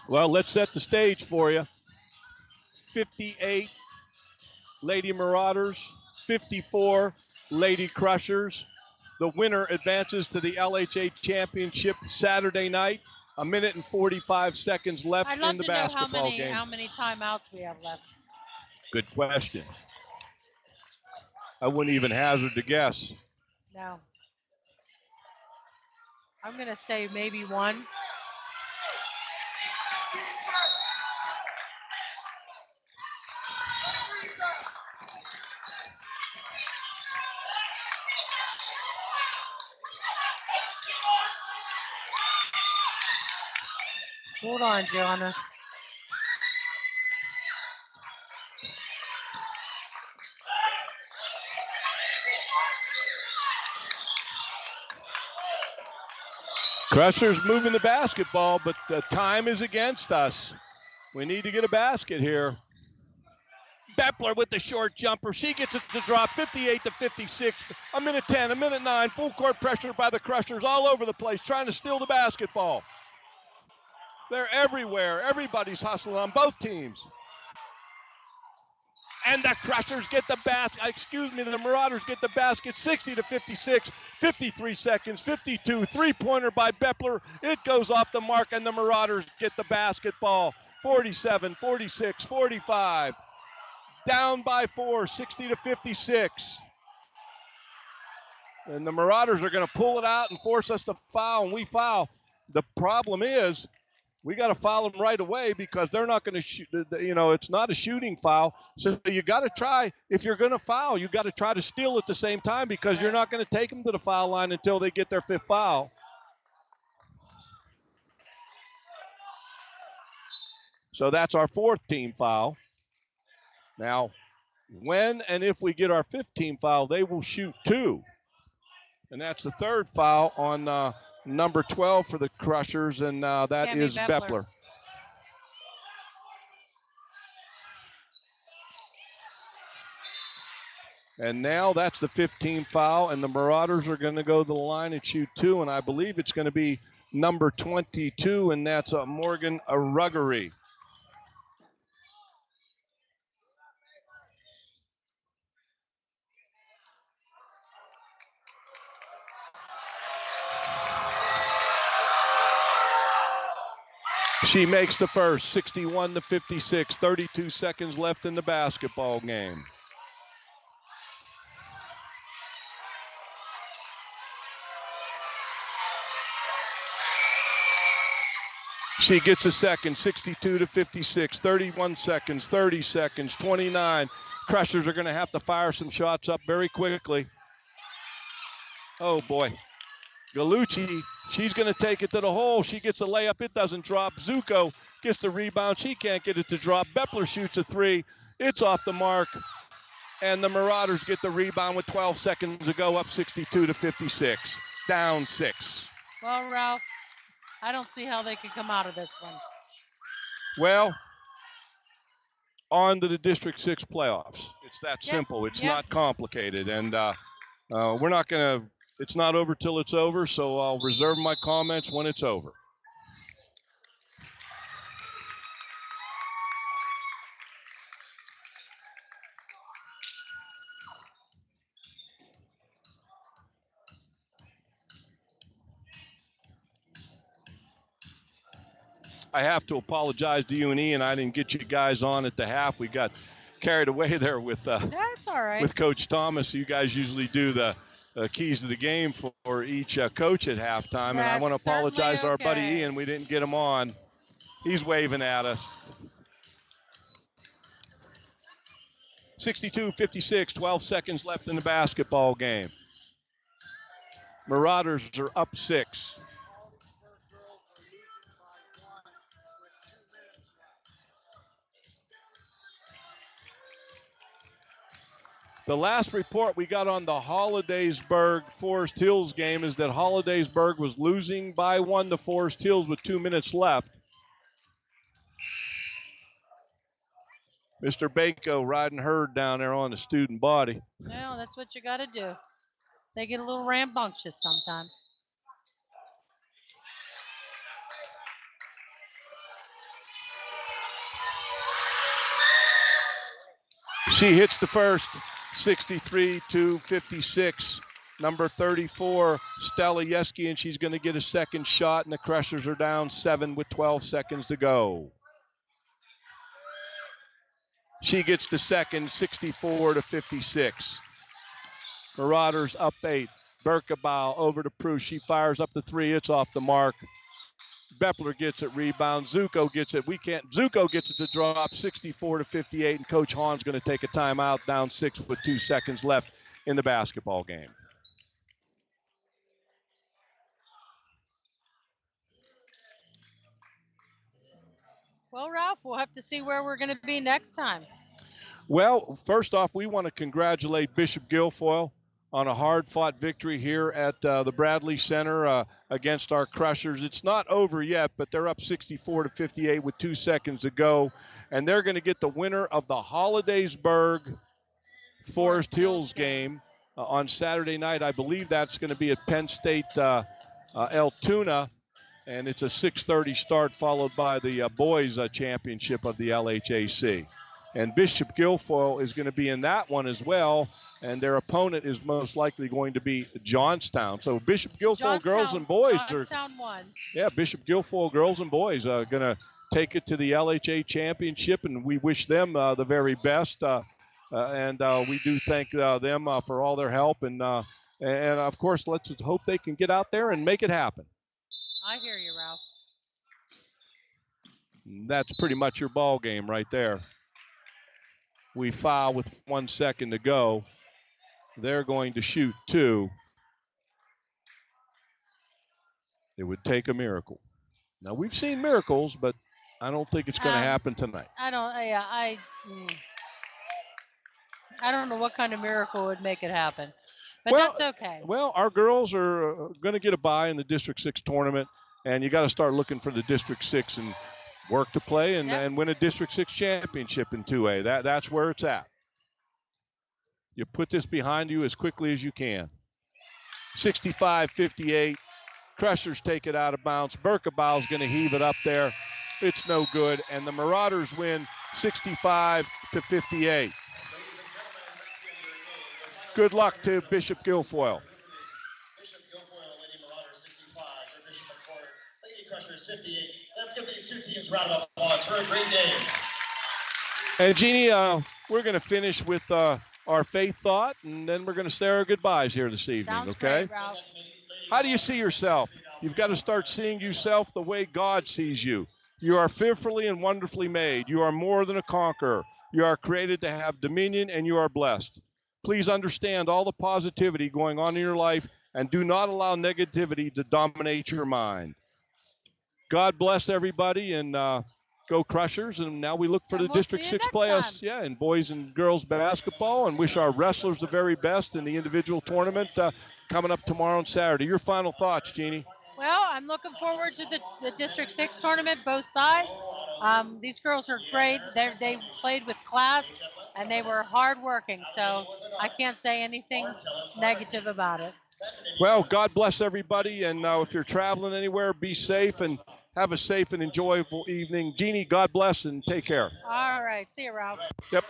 Well, let's set the stage for you. 58 Lady Marauders, 54 Lady Crushers. The winner advances to the LHA Championship Saturday night. A minute and 45 seconds left in the basketball game. How many timeouts we have left. Good question. I wouldn't even hazard to guess. No. I'm going to say maybe 1. Hold on, Gianna. Crusher's moving the basketball, but the time is against us. We need to get a basket here. Bepler with the short jumper. She gets it to drop 58 to 56. A minute 10, a minute 9. Full court pressure by the Crushers all over the place, trying to steal the basketball. They're everywhere. Everybody's hustling on both teams. And the Crushers get the the Marauders get the basket 60 to 56, 53 seconds, 52. Three-pointer by Bepler. It goes off the mark, and the Marauders get the basketball 47, 46, 45. Down by 4, 60 to 56. And the Marauders are going to pull it out and force us to foul, and we foul. The problem is we got to foul them right away because they're not going to shoot. It's not a shooting foul. So you got to try, if you're going to foul, you got to try to steal at the same time because you're not going to take them to the foul line until they get their fifth foul. So that's our fourth team foul. Now, when and if we get our fifth team foul, they will shoot 2. And that's the third foul on number 12 for the Crushers, and that is Bepler. And now that's the 15th foul, and the Marauders are going to go to the line and shoot 2, and I believe it's going to be number 22, and that's Morgan Aruggery. She makes the first, 61 to 56, 32 seconds left in the basketball game. She gets a second, 62 to 56, 31 seconds, 30 seconds, 29. Crushers are going to have to fire some shots up very quickly. Oh, boy. Gallucci, she's going to take it to the hole. She gets a layup. It doesn't drop. Zuko gets the rebound. She can't get it to drop. Bepler shoots a 3. It's off the mark. And the Marauders get the rebound with 12 seconds to go, up 62 to 56. Down 6. Well, Ralph, I don't see how they can come out of this one. Well, on to the District 6 playoffs. It's that simple. It's not complicated. And we're not going to, it's not over till it's over, so I'll reserve my comments when it's over. I have to apologize to UNE, and I didn't get you guys on at the half. We got carried away there with That's all right. with Coach Thomas. You guys usually do the keys to the game for each coach at halftime, and I want to apologize to our buddy Ian. We didn't get him on. He's waving at us. 62-56, 12 seconds left in the basketball game. Marauders are up 6. The last report we got on the Hollidaysburg-Forest Hills game is that Hollidaysburg was losing by 1 to Forest Hills with 2 minutes left. Mr. Bako riding herd down there on the student body. Well, that's what you got to do. They get a little rambunctious sometimes. She hits the first, 63-56. Number 34, Stella Yeski, and she's going to get a second shot, and the Crushers are down 7 with 12 seconds to go. She gets the second, 64-56. Marauders up 8. Berkebile over to Prue. She fires up the 3. It's off the mark. Bepler gets it, rebound. Zuko gets it. Zuko gets it to drop, 64-58, and Coach Hahn's going to take a timeout, down 6 with 2 seconds left in the basketball game. Well, Ralph, we'll have to see where we're going to be next time. Well, first off, we want to congratulate Bishop Guilfoyle on a hard-fought victory here at the Bradley Center against our Crushers. It's not over yet, but they're up 64-58 with 2 seconds to go, and they're going to get the winner of the Hollidaysburg Forest Hills game on Saturday night. I believe that's going to be at Penn State Altoona, and it's a 6:30 start followed by the boys championship of the LHAC. And Bishop Guilfoyle is going to be in that one as well, and their opponent is most likely going to be Johnstown. So Bishop Guilfoyle girls and boys Johnstown won. Yeah, Bishop Guilfoyle girls and boys are going to take it to the LHA championship, and we wish them the very best. And we do thank them for all their help, and of course, let's hope they can get out there and make it happen. I hear you, Ralph. And that's pretty much your ball game right there. We foul with 1 second to go. They're going to shoot 2. It would take a miracle. Now, we've seen miracles, but I don't think it's going to happen tonight. I don't know what kind of miracle would make it happen, but that's okay. Well, our girls are going to get a bye in the District 6 tournament, and you got to start looking for the District 6 and work to play and win a District 6 championship in 2A. That's where it's at. You put this behind you as quickly as you can. 65-58. Crushers take it out of bounds. Berkebau's going to heave it up there. It's no good, and the Marauders win 65-58. Good luck to Bishop Guilfoyle. Bishop Guilfoyle, Lady Marauders 65, their Bishop McCord, Lady Crushers 58. Let's give these two teams a round of applause for a great game. And Jeannie, we're going to finish with our faith thought, and then we're going to say our goodbyes here this evening. Sounds okay? Great, Ralph. How do you see yourself? You've got to start seeing yourself the way God sees you. You are fearfully and wonderfully made. You are more than a conqueror. You are created to have dominion, and you are blessed. Please understand all the positivity going on in your life, and do not allow negativity to dominate your mind. God bless everybody, and go Crushers. And now we look for the District 6 playoffs, in boys and girls basketball, and wish our wrestlers the very best in the individual tournament coming up tomorrow and Saturday. Your final thoughts, Jeannie? Well, I'm looking forward to the District 6 tournament, both sides. These girls are great. They played with class, and they were hardworking, so I can't say anything negative about it. Well, God bless everybody, and if you're traveling anywhere, be safe and have a safe and enjoyable evening. Jeannie, God bless, and take care. All right. See you, Ralph. Yep.